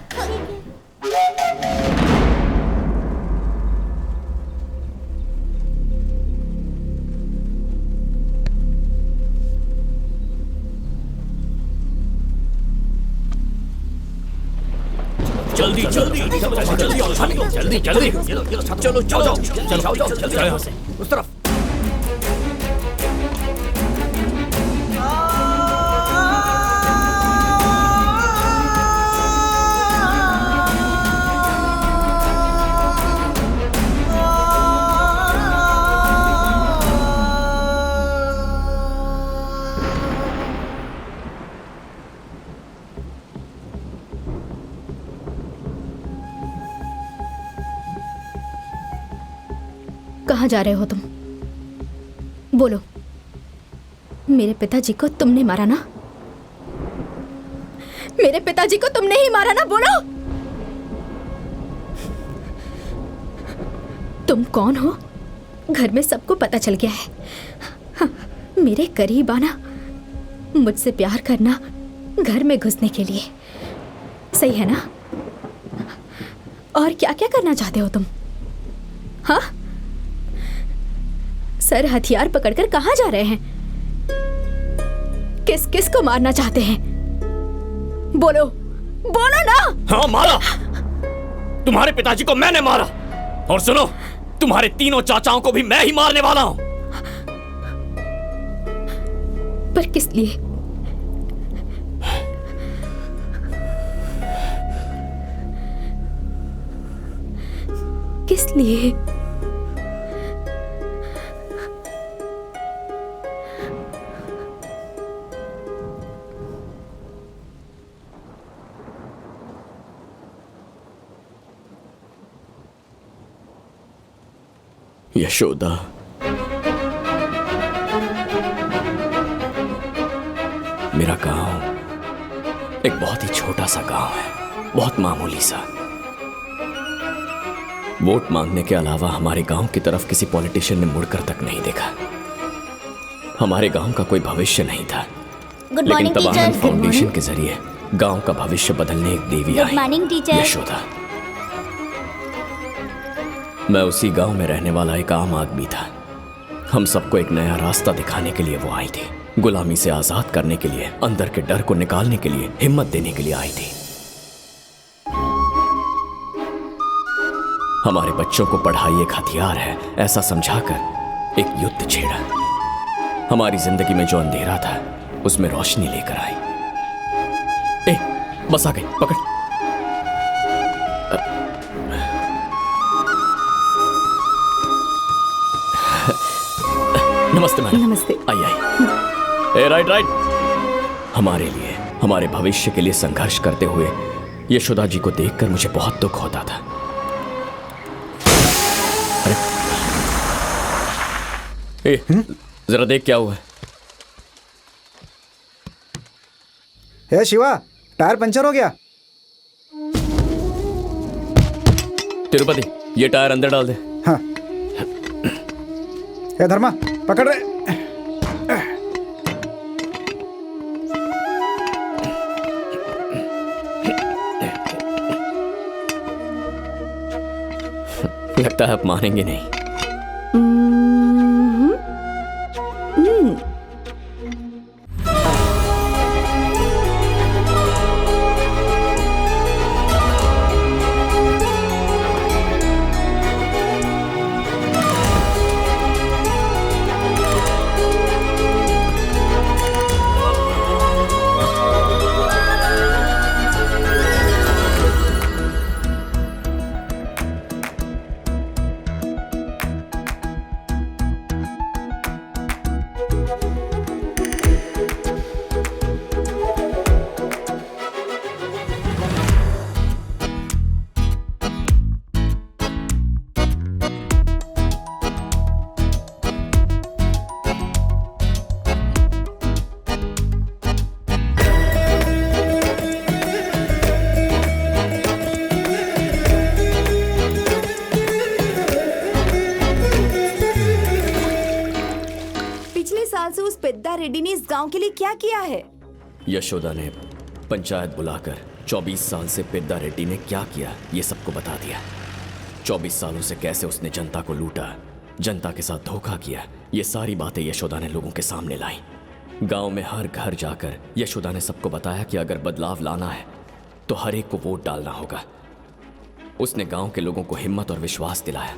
जल्दी जल्दी जल्दी जल्दी चलो चलो चलो यहाँ से उस तरफ। कहाँ जा रहे हो तुम? बोलो। मेरे पिताजी को तुमने मारा ना? मेरे पिताजी को तुमने ही मारा ना? बोलो। तुम कौन हो? घर में सबको पता चल गया है। हाँ, मेरे करीब आना, मुझसे प्यार करना, घर में घुसने के लिए। सही है ना? और क्या क्या करना चाहते हो तुम? हाँ, सर हथियार पकड़कर कहाँ जा रहे हैं? किस किस को मारना चाहते हैं? बोलो बोलो ना। हाँ मारा, तुम्हारे पिताजी को मैंने मारा, और सुनो, तुम्हारे तीनों चाचाओं को भी मैं ही मारने वाला हूं। पर किस लिए? किस लिए? यशोदा, मेरा गांव एक बहुत ही छोटा सा गांव है, बहुत मामूली सा। वोट मांगने के अलावा हमारे गांव की तरफ किसी पॉलिटिशियन ने मुड़कर तक नहीं देखा। हमारे गांव का कोई भविष्य नहीं था, लेकिन तबाहन फाउंडेशन के जरिए गांव का भविष्य बदलने एक देवी आई, यशोदा। मैं उसी गांव में रहने वाला एक आम आदमी था। हम सबको एक नया रास्ता दिखाने के लिए वो आई थी, गुलामी से आजाद करने के लिए, अंदर के डर को निकालने के लिए, हिम्मत देने के लिए आई थी। हमारे बच्चों को पढ़ाई एक हथियार है ऐसा समझाकर एक युद्ध छेड़ा। हमारी जिंदगी में जो अंधेरा था उसमें रोशनी लेकर आई। बस आ गई, पकड़। नमस्ते मैडम। नमस्ते। आई। राइट। हमारे लिए, हमारे भविष्य के लिए संघर्ष करते हुए यशोदा जी को देखकर मुझे बहुत दुख होता था। अरे जरा देख क्या हुआ है। हे शिवा, टायर पंचर हो गया। तिरुपति, ये टायर अंदर डाल दे। हाँ। हे धर्मा, पकड़ रहे। लगता है आप मानेंगे नहीं। रेड्डी ने इस गांव के लिए क्या किया है? यशोदा ने पंचायत बुलाकर 24 साल से पेद्दा रेड्डी ने क्या किया ये सबको बता दिया। 24 सालों से कैसे उसने जनता को लूटा, जनता के साथ धोखा किया, ये सारी बातें यशोदा ने लोगों के सामने लाई। गांव में हर घर जाकर यशोदा ने सबको बताया कि अगर बदलाव लाना है तो हर एक को वोट डालना होगा। उसने गांव के लोगों को हिम्मत और विश्वास दिलाया।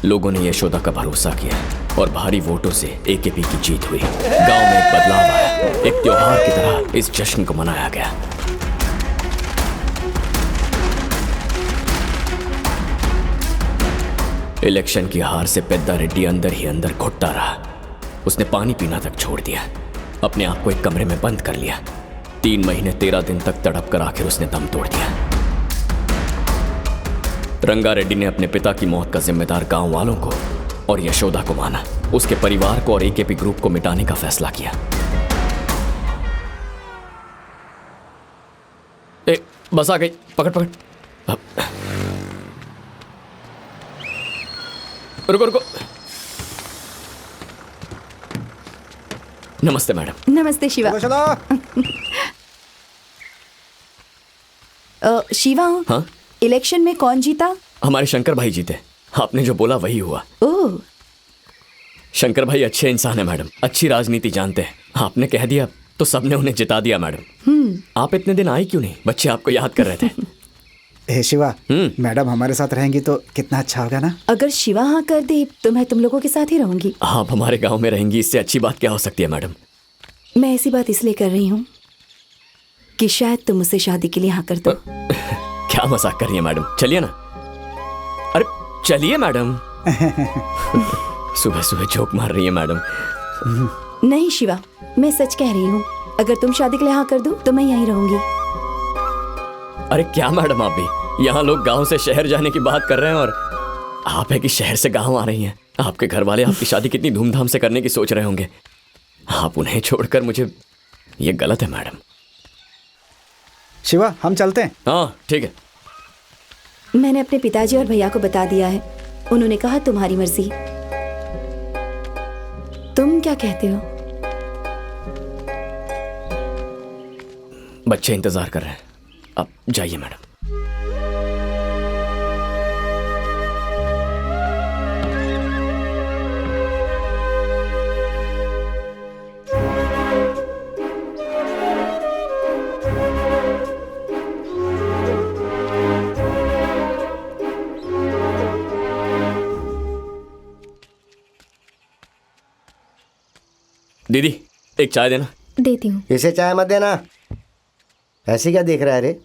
लोगों ने यशोदा का भरोसा किया और भारी वोटों से एकेपी की जीत हुई। गांव में एक बदलाव आया, एक त्योहार की तरह इस जश्न को मनाया गया। इलेक्शन की हार से पेद्दा रेड्डी अंदर ही अंदर घुटता रहा। उसने पानी पीना तक छोड़ दिया, अपने आप को एक कमरे में बंद कर लिया। 3 महीने 13 दिन तक तड़प कर आखिर उसने दम तोड़ दिया। रंगा रेड्डी ने अपने पिता की मौत का जिम्मेदार गांव वालों को और यशोदा को माना। उसके परिवार को और एकेपी ग्रुप को मिटाने का फैसला किया। बस आ गई, पकड़। रुको। नमस्ते मैडम। नमस्ते शिवा। शिवा, हाँ? इलेक्शन में कौन जीता? हमारे शंकर भाई जीते। आपने जो बोला वही हुआ। ओह, शंकर भाई अच्छे इंसान है मैडम, अच्छी राजनीति जानते हैं। आपने कह दिया तो सबने उन्हें जिता दिया मैडम। आप इतने दिन आई क्यों नहीं? बच्चे आपको याद कर रहे थे। हे शिवा, मैडम हमारे साथ रहेंगी तो कितना अच्छा होगा ना। अगर शिवा हाँ कर दे तो मैं तुम लोगों के साथ ही रहूंगी। आप हमारे गांव में रहेंगी, इससे अच्छी बात क्या हो सकती है मैडम? मैं ऐसी बात इसलिए कर रही हूँ कि शायद तुम मुझसे शादी के लिए हाँ कर दो। क्या मजाक कर रही है मैडम? चलिए ना। अरे चलिए मैडम। सुबह सुबह जोक मार रही है मैडम। नहीं शिवा, मैं सच कह रही हूँ। अगर तुम शादी के लिए हाँ कर दो तो मैं यहीं रहूंगी। अरे क्या मैडम, आप भी यहाँ लोग गांव से शहर जाने की बात कर रहे हैं और आप है कि शहर से गांव आ रही हैं। आपके घर वाले आपकी शादी कितनी धूमधाम से करने की सोच रहे होंगे। आप उन्हें छोड़कर मुझे, ये गलत है मैडम। शिवा, हम चलते हैं। हाँ ठीक है। मैंने अपने पिताजी और भैया को बता दिया है। उन्होंने कहा तुम्हारी मर्जी। तुम क्या कहते हो? बच्चे इंतजार कर रहे हैं, अब जाइए मैडम। दीदी एक चाय देना। देती हूँ। इसे चाय मत देना। ऐसे क्या देख रहा है रे?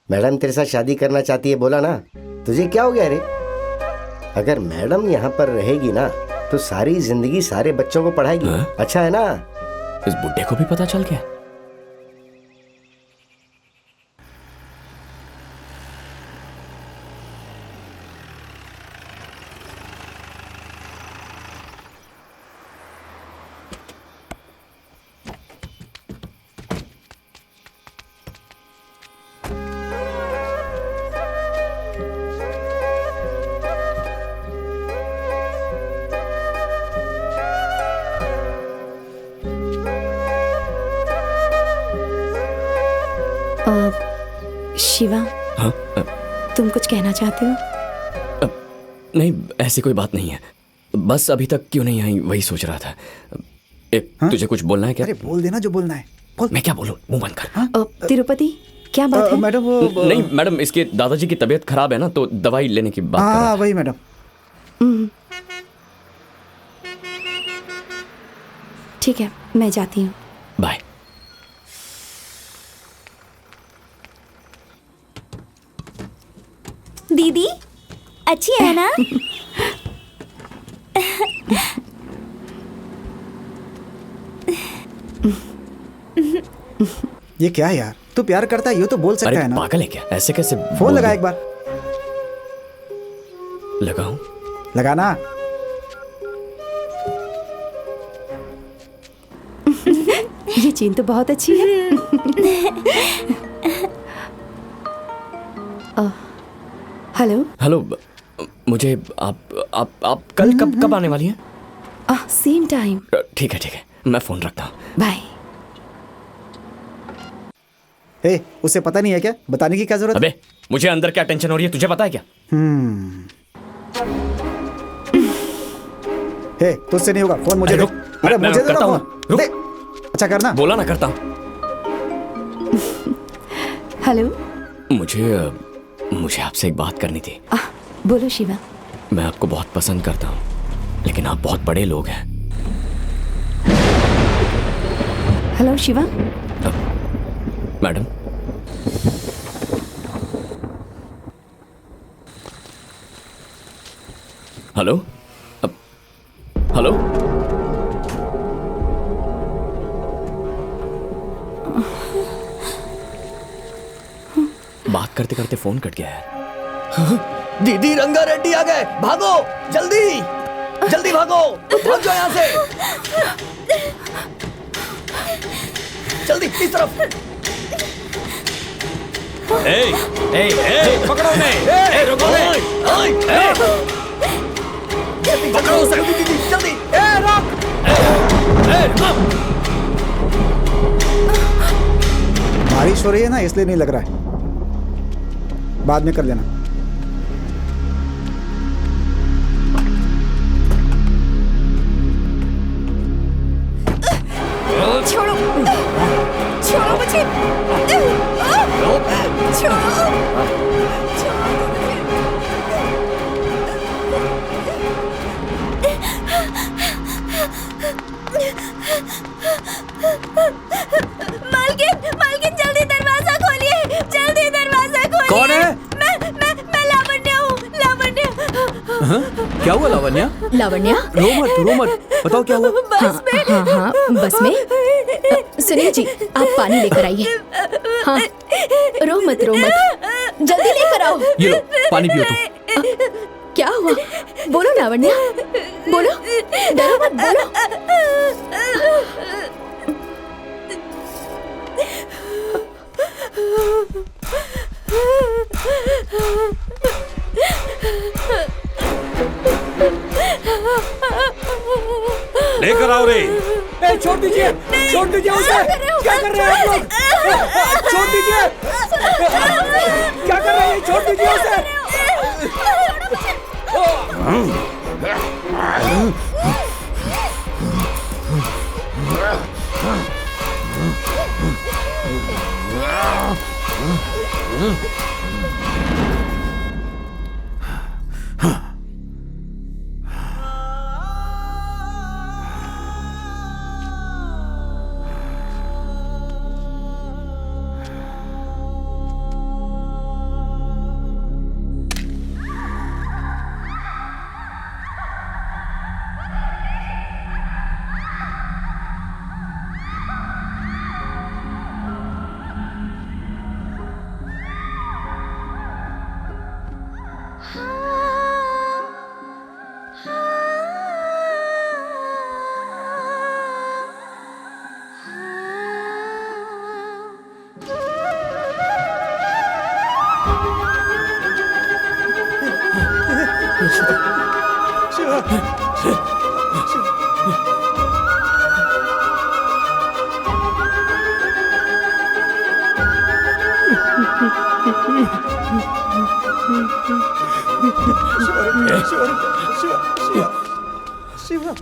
मैडम तेरे साथ शादी करना चाहती है, बोला ना। तुझे क्या हो गया रे? अगर मैडम यहाँ पर रहेगी ना तो सारी जिंदगी सारे बच्चों को पढ़ाएगी। अच्छा है ना? इस बुड्ढे को भी पता चल गया। शिवा, हाँ? तुम कुछ कहना चाहते हो? नहीं, ऐसी कोई बात नहीं है। बस अभी तक क्यों नहीं आई वही सोच रहा था। तुझे कुछ बोलना है क्या? अरे बोल देना जो बोलना है। बोल। मैं क्या बोलूं? मुंह बंद कर। तिरुपति, क्या बात है? मैडम वो नहीं मैडम, इसके दादाजी की तबीयत खराब है ना, तो दवाई लेने की बात कर रहा वही मैडम। ठीक है, मैं जाती हूँ। बाय। दीदी अच्छी है ना? ये क्या है यार? तू प्यार करता है ये तो बोल सकता है ना। पागल है क्या? ऐसे कैसे? फोन लगा एक बार। लगाऊं? लगाना। ये चीन तो बहुत अच्छी है। हेलो। हेलो, मुझे आप कल कब आने वाली हैं? Same time. ठीक है, मैं फोन रखता हूँ। बाय। उसे पता नहीं है क्या? बताने की क्या जरूरत? अबे मुझे अंदर क्या टेंशन हो रही है, तुझे पता है क्या? तुझसे नहीं होगा। फोन मुझे रुक। अरे मुझे करता हूँ। रुक। अच्छा करना। बोला ना करता हूँ। हेलो। मुझे आपसे एक बात करनी थी। बोलो शिवा। मैं आपको बहुत पसंद करता हूँ, लेकिन आप बहुत बड़े लोग हैं। Hello Shiva. Madam, hello. Hello. बात करते करते फोन कट गया है। दीदी रंगा रेड्डी आ गए, भागो जल्दी जल्दी भागो, भाग जाओ यहाँ से, जल्दी इस तरफ। पकड़ो उन्हें। रुको, पकड़ो उसे, जल्दी। बारिश हो रही है ना, इसलिए नहीं लग रहा है। बाद में कर लेना। क्या हुआ लावण्या? लावण्या, रो मत, बताओ क्या हुआ? हाँ, बस में। सुनिए जी, आप पानी लेकर आइए। हाँ, रो मत, जल्दी लेकर आओ। ये लो, पानी पियो तुम। क्या हुआ? बोलो लावण्या, बोलो, डरो मत, बोलो। लेकर आओ रे। छोड़ दीजिए उसे। क्या कर रहे हैं आप लोग? छोड़ दीजिए। क्या कर रहे हैं? छोड़ दीजिए उसे। शिवा।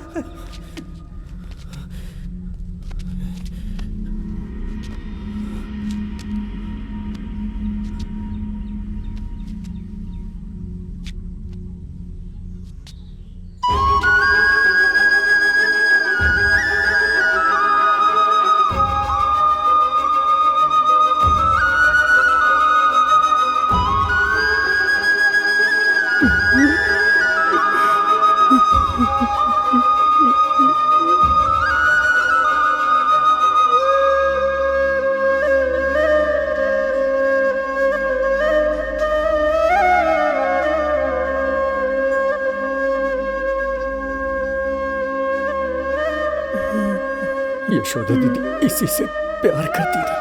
यशोदा दीदी इसी से प्यार करती थी।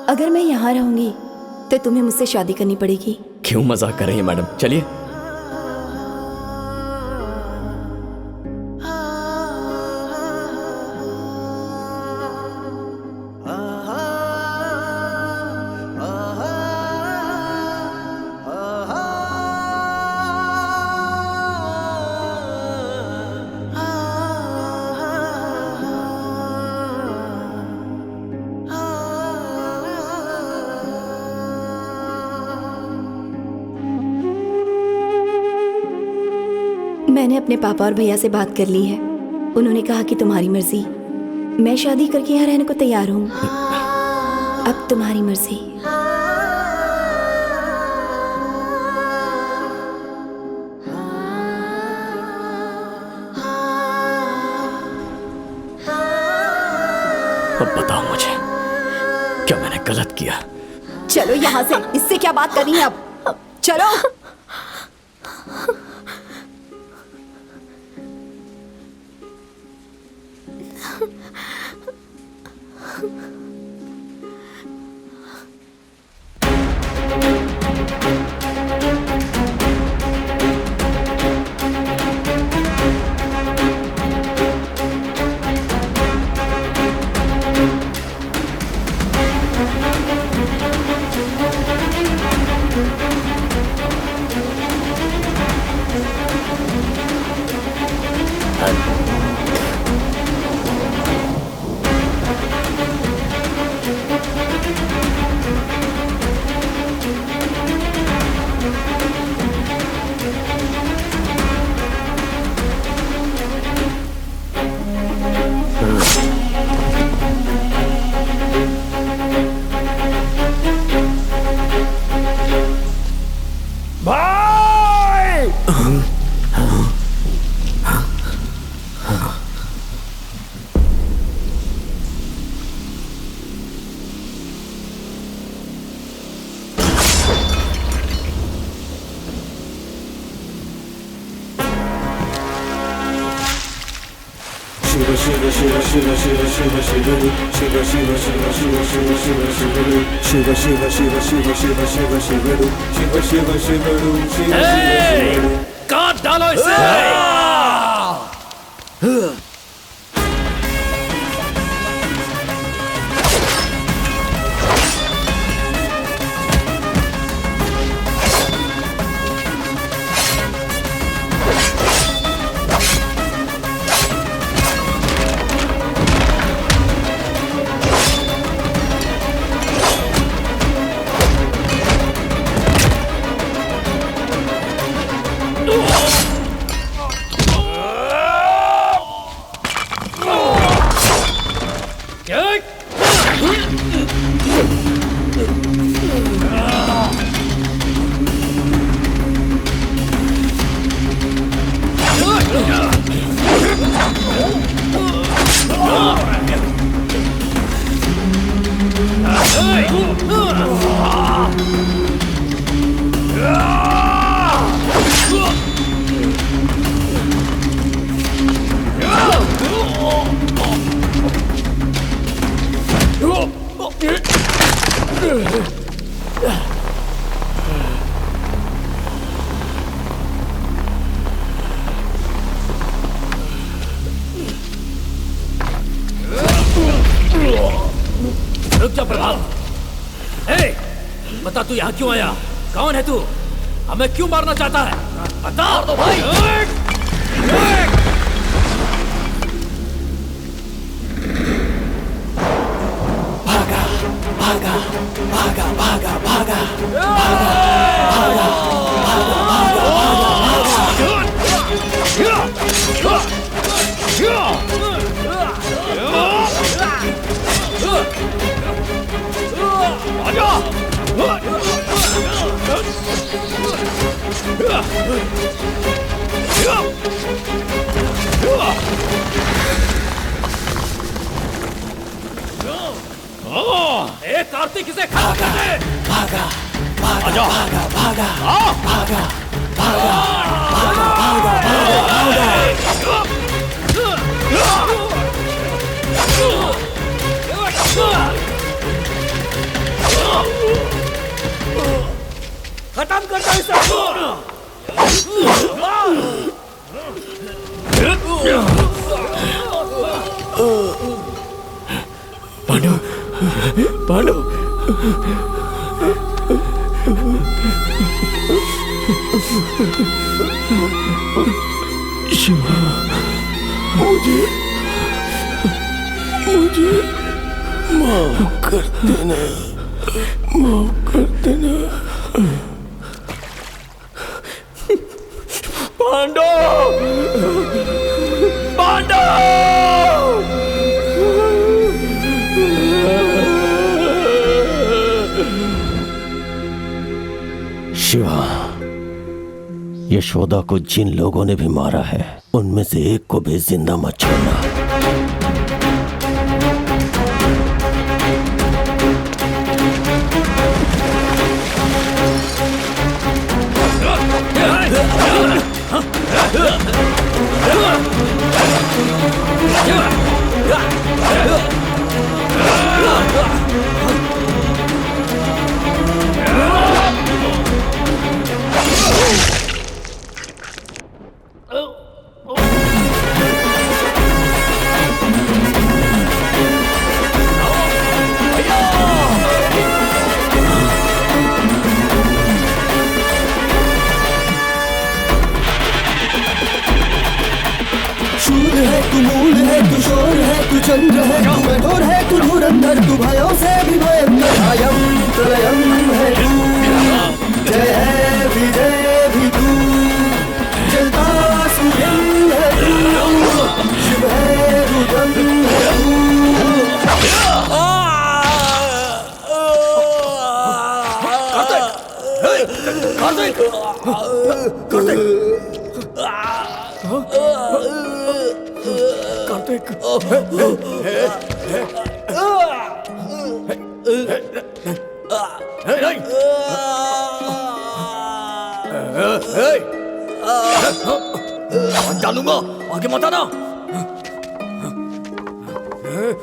अगर मैं यहाँ रहूंगी तो तुम्हें मुझसे शादी करनी पड़ेगी। क्यों मजाक कर रही हैं मैडम? चलिए। मैंने अपने पापा और भैया से बात कर ली है। उन्होंने कहा कि तुम्हारी मर्जी। मैं शादी करके यहाँ रहने को तैयार हूँ। अब तुम्हारी मर्जी। अब बताओ मुझे, क्या मैंने गलत किया? चलो यहाँ से, इससे क्या बात करनी है अब? चलो। शिव शिव शिव शिव शिव शिवडु शिव शिव शिव शिव शिव शिव शिवडु शिव शिव शिव शिव शिव शिव शिवडु शिव शिव शिवडु शिव शिव शिवडु काट डालो इसे। रुक जा प्रभात। बता तू यहाँ क्यों आया? कौन है तू? हमें क्यों मारना चाहता है? बता दो भाई। भागा भागा भागा भागा भागा भागा भागा कार्तिक इसे खत्म कर दे। भागा भागा भागा भागा भागा भागा भागा खत्म कर दो इसे। पांडु पांडु शिवा मुझे माफ कर देना, माफ कर देना। पांडु पांडु शिवा, यशोदा को जिन लोगों ने भी मारा है उनमें से एक को भी जिंदा मत छोड़ना। चंद्र है तू, कठोर है तू, धुरंधर तू, भयों से भी भयंकर, अयं प्रलयं है तू, जय है विजय भी तू, जलता सूर्य है तू, शिव है रुद्रम है तू। कार्तिक, डालूंगा, आगे मत आना। हाँ?